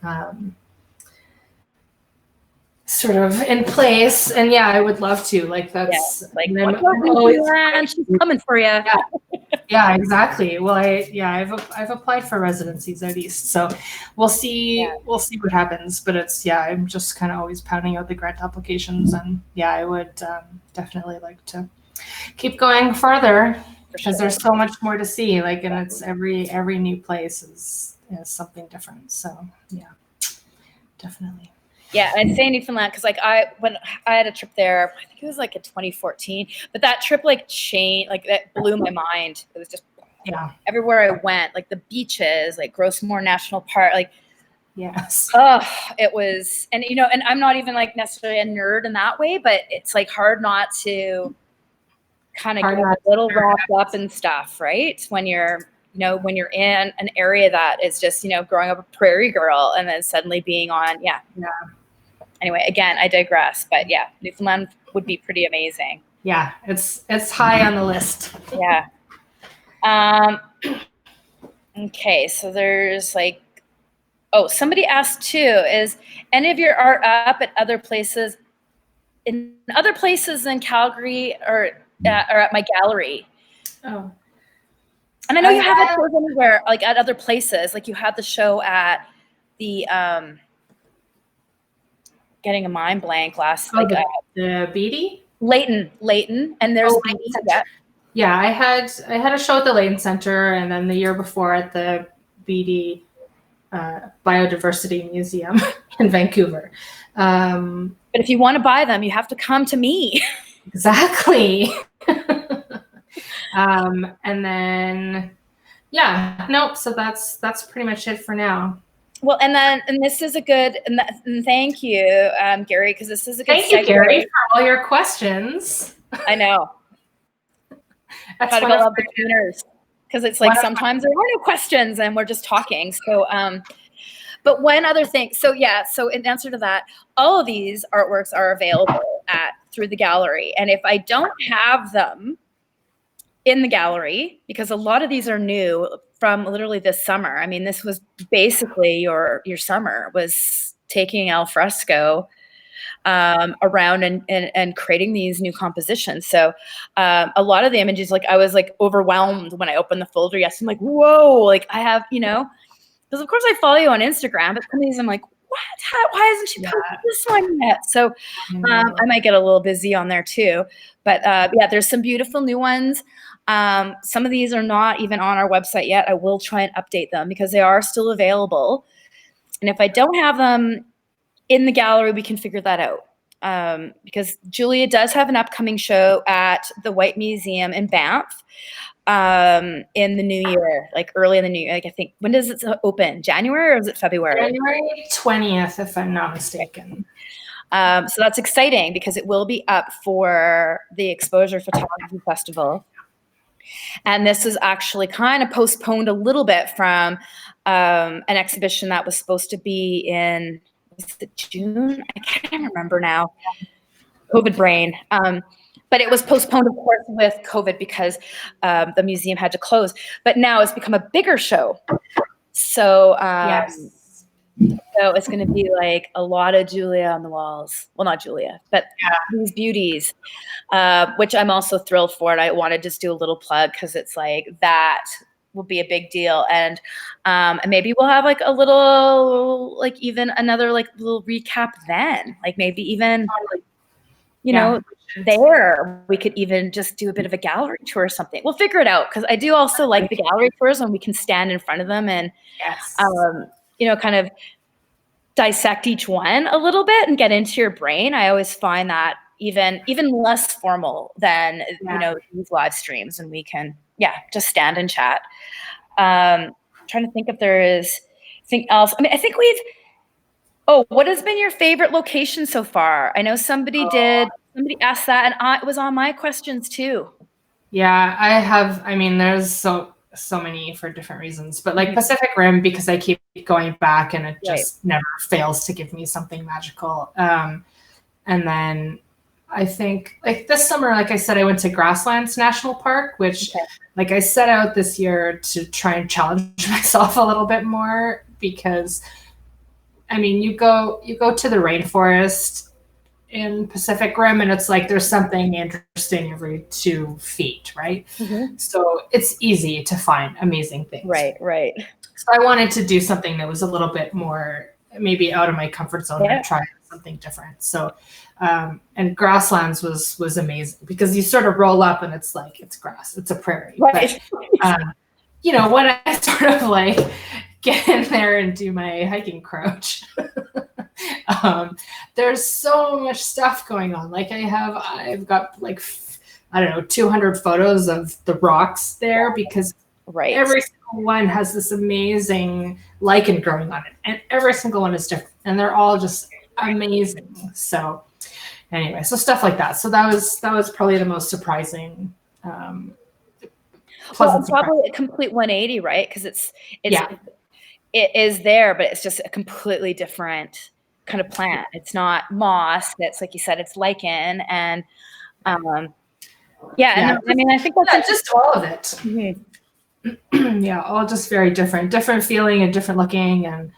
sort of in place. And yeah, I would love to. Like, that's like, she's coming for you. Yeah, exactly. Well, I've applied for residencies at East, so we'll see what happens. But I'm just kind of always pounding out the grant applications, and I would definitely like to keep going further, because there's so much more to see. Like, and it's every new place is something different. So yeah, definitely. Yeah, I'd say Newfoundland, because when I had a trip there, I think it was like in 2014, but that trip that blew my mind. It was just everywhere I went, like the beaches, like Grossmore National Park, like yes. It was, and and I'm not even like necessarily a nerd in that way, but it's like hard not to kind of get a little wrapped up in stuff, right? When you're in an area that is just, growing up a prairie girl and then suddenly being on, Anyway, again, I digress, but Newfoundland would be pretty amazing. Yeah, it's high on the list. Yeah. Okay, so there's like, somebody asked too, is any of your art up at other places than Calgary or at my gallery? Oh. And I know you have it anywhere, like at other places. Like, you had the show at the getting a mind blank last. The Beatty? Leighton, and there's I had a show at the Leighton Center, and then the year before at the Beatty Biodiversity Museum in Vancouver. But if you want to buy them, you have to come to me. Exactly. And then, so that's pretty much it for now. Well, and this is a good, and thank you, Gary, because this is a good Thank you, Gary, for all your questions. I know. That's I love the tuners, because it's like sometimes there are no questions and we're just talking. So, but one other thing. So in answer to that, all of these artworks are available through the gallery. And if I don't have them in the gallery, because a lot of these are new from literally this summer. I mean, this was basically your summer, was taking al fresco around and creating these new compositions. So a lot of the images, like, I was like overwhelmed when I opened the folder. Yes, I'm like, whoa, like I have, because of course I follow you on Instagram, but some of these I'm like, what? Why hasn't she posted this one yet? So I might get a little busy on there too. But there's some beautiful new ones. Some of these are not even on our website yet. I will try and update them because they are still available. And if I don't have them in the gallery, we can figure that out. because Julia does have an upcoming show at the White Museum in Banff in the new year, like early in the new year. Like I think, when does it open? January or is it February? January 20th, if I'm not mistaken. So that's exciting because it will be up for the Exposure Photography Festival. And this is actually kind of postponed a little bit from an exhibition that was supposed to be in, was it June? I can't remember now. COVID brain. But it was postponed, of course, with COVID because the museum had to close. But now it's become a bigger show. So, Yes. so it's going to be like a lot of Julia on the walls. Well, not Julia, but these beauties, which I'm also thrilled for. And I want to just do a little plug because it's like that will be a big deal. And maybe we'll have like a little, like even another like little recap then. Like maybe even, you know, there we could even just do a bit of a gallery tour or something. We'll figure it out because I do also like the gallery tours when we can stand in front of them and you know, kind of dissect each one a little bit and get into your brain. I always find that even less formal than you know, these live streams, and we can just stand and chat. Trying to think if there is anything else. I mean, I think we've what has been your favorite location so far? I know somebody asked that, and it was on my questions too. Yeah, I have. I mean, there's so many for different reasons, but like Pacific Rim, because I keep going back and it just never fails to give me something magical. And then I think like this summer, like I said, I went to Grasslands National Park, which like I set out this year to try and challenge myself a little bit more, because I mean, you go to the rainforest in Pacific Rim and it's like there's something interesting every 2 feet, right? So it's easy to find amazing things. Right. So I wanted to do something that was a little bit more maybe out of my comfort zone and try something different. So and Grasslands was amazing because you sort of roll up and it's like it's grass, it's a prairie. Right. But, you know, when I sort of like get in there and do my hiking crouch, there's so much stuff going on. Like I've got like, I don't know, 200 photos of the rocks there because every single one has this amazing lichen growing on it, and every single one is different, and they're all just amazing. So anyway, so stuff like that. So that was probably the most surprising. Probably a complete 180, right? Because it is there, but it's just a completely different kind of plant. It's not moss. It's like you said, it's lichen, and I mean, I think that's just all of it. Yeah, all just very different feeling and different looking, and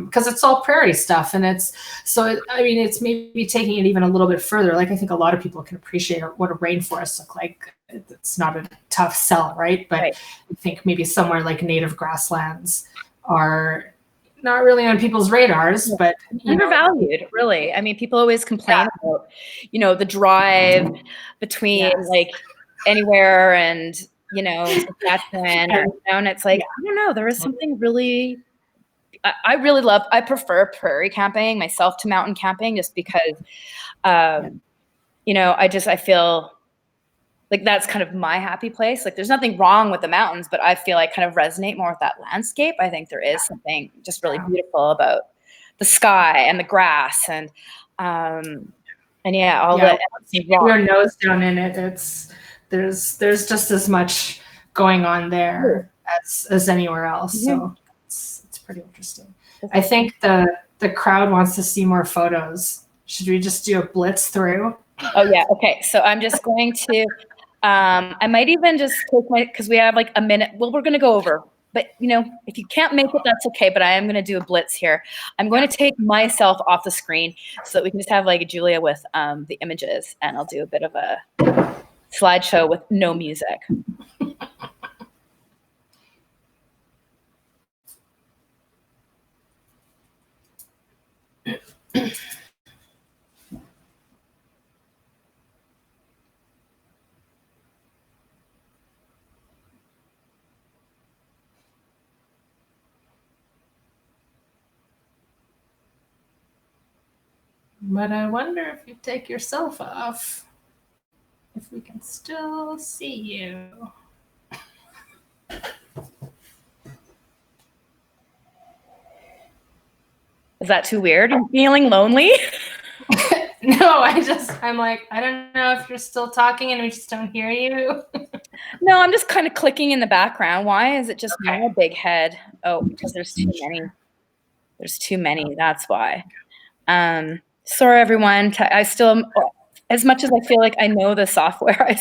because it's all prairie stuff, and it's I mean, it's maybe taking it even a little bit further. Like I think a lot of people can appreciate what a rainforest look like. It's not a tough sell, right? But I think maybe somewhere like native grasslands are not really on people's radars, but undervalued, really. I mean, people always complain about, you know, the drive between like anywhere and, you know, Saskatchewan, and it's like, I don't know, there is something really, I prefer prairie camping myself to mountain camping, just because, you know, I feel like that's kind of my happy place. Like there's nothing wrong with the mountains, but I feel I kind of resonate more with that landscape. I think there is something just really beautiful about the sky and the grass and all the your nose down in it. There's just as much going on there as anywhere else. So it's pretty interesting. I think the crowd wants to see more photos. Should we just do a blitz through? Oh yeah. Okay. So I'm just going to, I might even just take because we have like a minute. Well, we're going to go over, but you know, if you can't make it, that's okay. But I am going to do a blitz here. I'm going to take myself off the screen so that we can just have like Julia with the images, and I'll do a bit of a slideshow with no music. But I wonder if you take yourself off, if we can still see you. Is that too weird? I'm feeling lonely? No, I'm like, I don't know if you're still talking and we just don't hear you. No, I'm just kind of clicking in the background. Why is it just my big head? Oh, because there's too many. There's too many. That's why. Sorry, everyone. I still, as much as I feel like I know the software,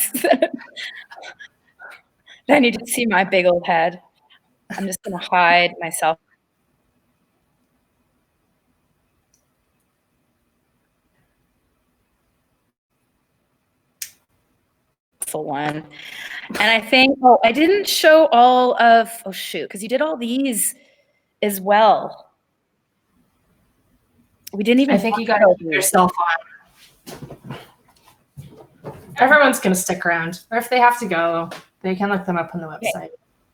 I need to see my big old head. I'm just going to hide myself. One. And I think, I didn't show all of, because you did all these as well. We didn't even. I think you got to keep yourself on. Everyone's going to stick around. Or if they have to go, they can look them up on the website.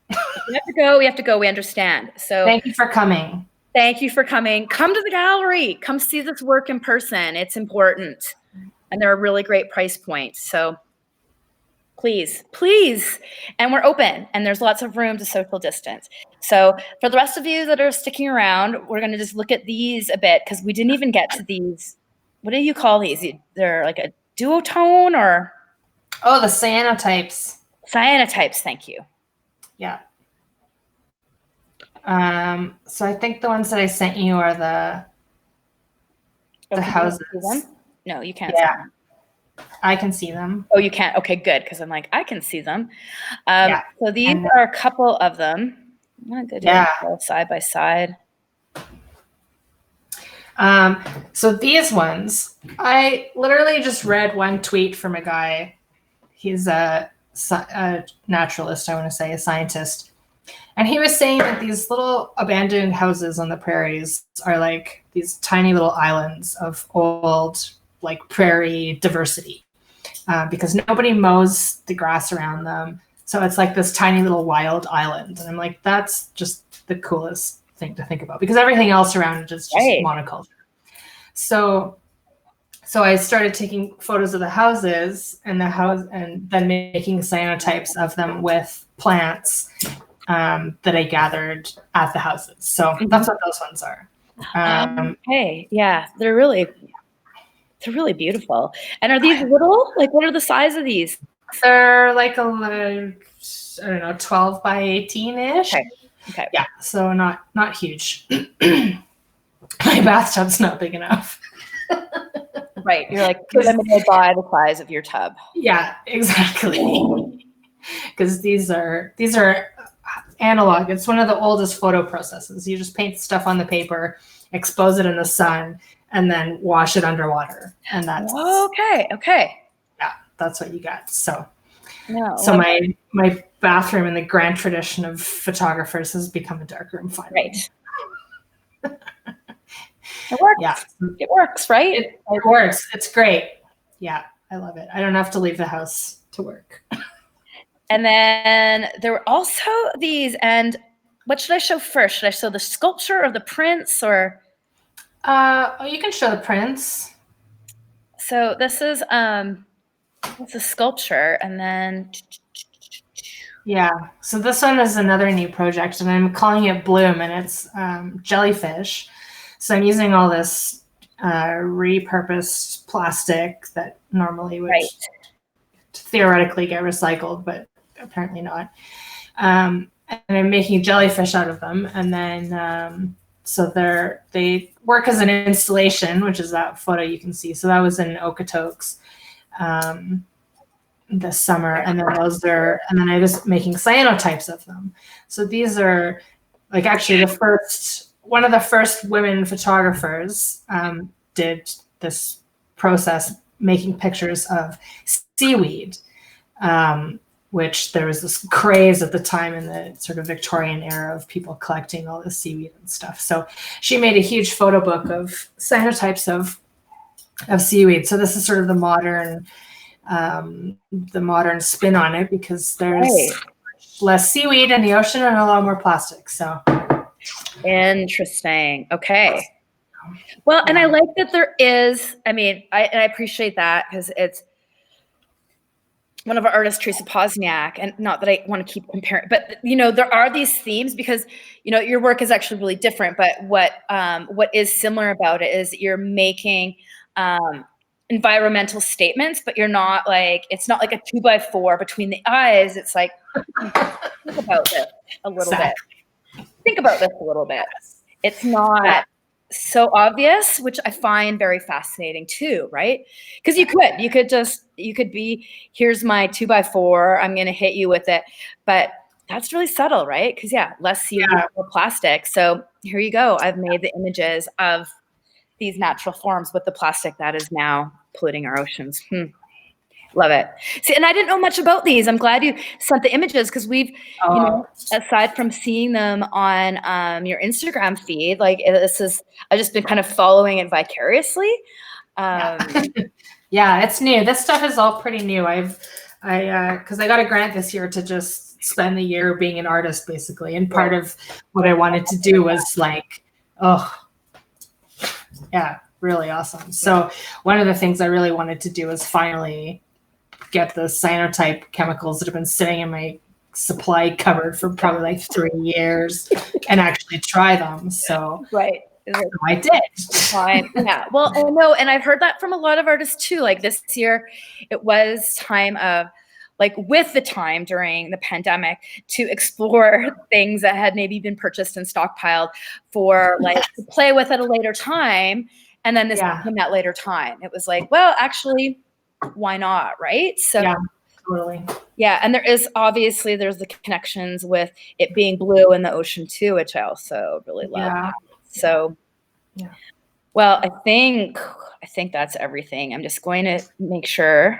If we have to go, we have to go. We understand. So thank you for coming. Thank you for coming. Come to the gallery. Come see this work in person. It's important. And there are really great price points. So please. And we're open and there's lots of room to social distance. So for the rest of you that are sticking around, we're going to just look at these a bit because we didn't even get to these. What do you call these? They're like a duotone or? Oh, the cyanotypes. Cyanotypes, thank you. Yeah. So I think the ones that I sent you are the houses. No, you can't. Yeah. I can see them. Oh, you can't? Okay, good. Because I'm like, I can see them. So these are a couple of them. I'm going to go side by side. So these ones, I literally just read one tweet from a guy. He's a naturalist, I want to say, a scientist. And he was saying that these little abandoned houses on the prairies are like these tiny little islands of old, like prairie diversity, because nobody mows the grass around them. So it's like this tiny little wild island. And I'm like, that's just the coolest thing to think about because everything else around it is just monoculture. So I started taking photos of the houses and then making cyanotypes of them with plants that I gathered at the houses. So that's what those ones are. Yeah, they're really beautiful. And are these little? Like, what are the size of these? They're like 12 by 18-ish. Okay. Yeah, so not huge. My bathtub's not big enough. Right, you're like limited by the size of your tub. Yeah, exactly. Because these are analog. It's one of the oldest photo processes. You just paint stuff on the paper, expose it in the sun, and then wash it underwater. And that's okay. Yeah, that's what you got. So my bathroom in the grand tradition of photographers has become a darkroom finally. Right. It works. Yeah. It works, right? It works. It's great. Yeah, I love it. I don't have to leave the house to work. And then there were also these, and what should I show first? Should I show the sculpture or the prints or? You can show the prints. So this is it's a sculpture, and then. Yeah, so this one is another new project, and I'm calling it Bloom, and it's jellyfish. So I'm using all this repurposed plastic that normally would theoretically get recycled, but apparently not. And I'm making jellyfish out of them, and then so they work as an installation, which is that photo you can see. So that was in Okotoks this summer, and then and then I was making cyanotypes of them. So these are like actually one of the first women photographers did this process, making pictures of seaweed, which there was this craze at the time in the sort of Victorian era of people collecting all this seaweed and stuff. So she made a huge photo book of cyanotypes of seaweed. So this is sort of the modern spin on it because there's less seaweed in the ocean and a lot more plastic. So interesting. Okay. Well, and I like that there is, I mean, I appreciate that because it's one of our artists, Teresa Pozniak, and not that I want to keep comparing, but there are these themes because your work is actually really different. But what is similar about it is you're making environmental statements, but you're not like it's not like a 2x4 between the eyes. It's like think about this a little bit. Think about this a little bit. It's not so obvious, which I find very fascinating too, right? Because you could be, here's my 2x4, I'm going to hit you with it. But that's really subtle, right? Because less CO2, more plastic. So here you go. I've made the images of these natural forms with the plastic that is now polluting our oceans. Love it. See, and I didn't know much about these. I'm glad you sent the images because we've, aside from seeing them on your Instagram feed, like I've just been kind of following it vicariously. Yeah, it's new. This stuff is all pretty new. Because I got a grant this year to just spend the year being an artist, basically. And part of what I wanted to do was like, really awesome. So one of the things I really wanted to do is finally get the cyanotype chemicals that have been sitting in my supply cupboard for probably like 3 years and actually try them. So I did. Fine. Yeah. Well, I know, and I've heard that from a lot of artists too. Like this year, it was time of with the time during the pandemic to explore things that had maybe been purchased and stockpiled for to play with at a later time. And then this became that later time. It was like, well, actually, why not? Right. So totally. Yeah. And there's the connections with it being blue in the ocean too, which I also really love. Yeah. So, well, I think that's everything. I'm just going to make sure.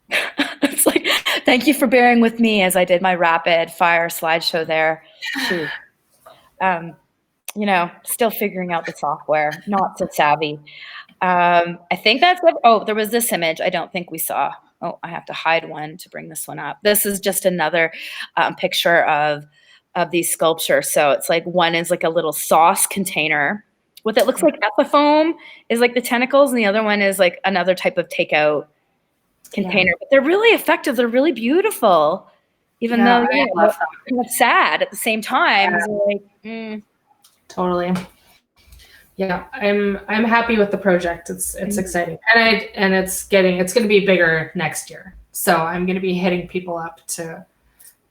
It's like, thank you for bearing with me as I did my rapid fire slideshow there. Still figuring out the software, not so savvy. I think that's it. Oh, there was this image I don't think we saw. Oh, I have to hide one to bring this one up. This is just another picture of these sculptures. So it's like one is like a little sauce container. What that looks like Epifoam is like the tentacles, and the other one is like another type of takeout container. But they're really effective. They're really beautiful, even though kind of sad at the same time. Totally. Yeah, I'm happy with the project. It's exciting, and it's going to be bigger next year. So I'm going to be hitting people up to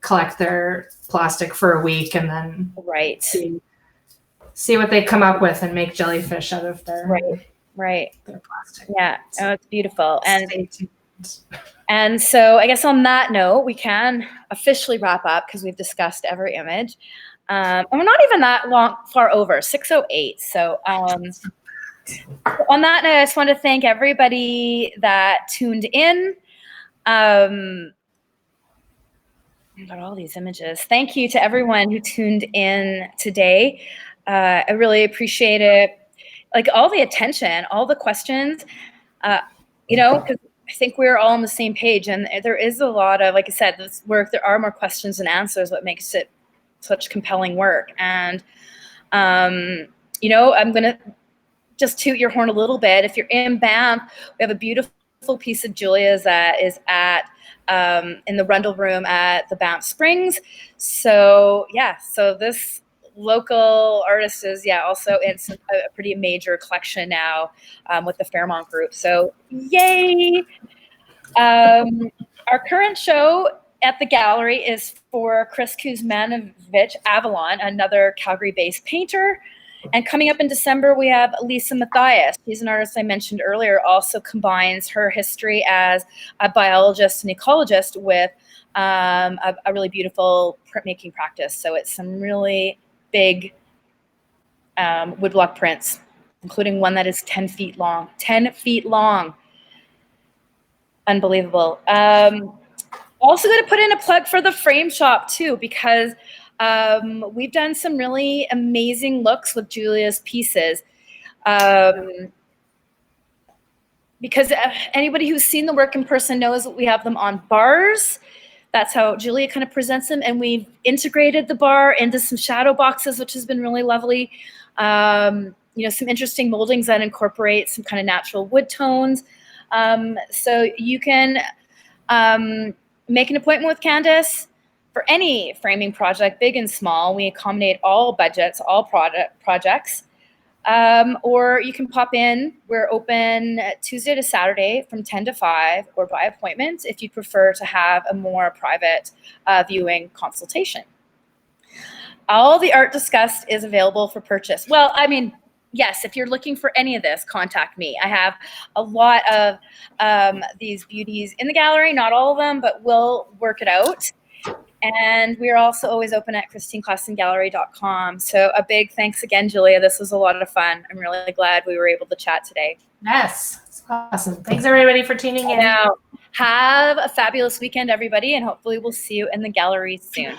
collect their plastic for a week, and then see what they come up with and make jellyfish out of their their plastic. Yeah, it's beautiful. And so I guess on that note, we can officially wrap up because we've discussed every image. And we're not even that far over, 6:08. So on that note, I just want to thank everybody that tuned in. I've got all these images. Thank you to everyone who tuned in today. I really appreciate it. Like all the attention, all the questions, because I think we're all on the same page. And there is a lot of, like I said, this work, there are more questions than answers, what makes it such compelling work. And, I'm going to just toot your horn a little bit. If you're in Banff, we have a beautiful piece of Julya's that is at in the Rundle Room at the Banff Springs. So, so this local artist is, also in a pretty major collection now with the Fairmont Group. So, yay! Our current show at the gallery is for Chris Kuzmanovich Avalon, another Calgary-based painter. And coming up in December, we have Lisa Mathias. She's an artist I mentioned earlier, also combines her history as a biologist and ecologist with a really beautiful printmaking practice. So it's some really big woodblock prints, including one that is 10 feet long. 10 feet long. Unbelievable. Also going to put in a plug for the frame shop too, because we've done some really amazing looks with Julya's pieces. Because anybody who's seen the work in person knows that we have them on bars. That's how Julya kind of presents them. And we've integrated the bar into some shadow boxes, which has been really lovely. Some interesting moldings that incorporate some kind of natural wood tones. So you can make an appointment with Candace for any framing project, big and small. We accommodate all budgets, all projects. Or you can pop in. We're open Tuesday to Saturday from 10 to 5 or by appointment if you prefer to have a more private viewing consultation. All the art discussed is available for purchase. Well, I mean, yes, if you're looking for any of this, contact me. I have a lot of these beauties in the gallery, not all of them, but we'll work it out. And we are also always open at christineclassengallery.com. So a big thanks again, Julia. This was a lot of fun. I'm really glad we were able to chat today. Yes, it's awesome. Thanks everybody for tuning in. Now, have a fabulous weekend, everybody, and hopefully we'll see you in the gallery soon.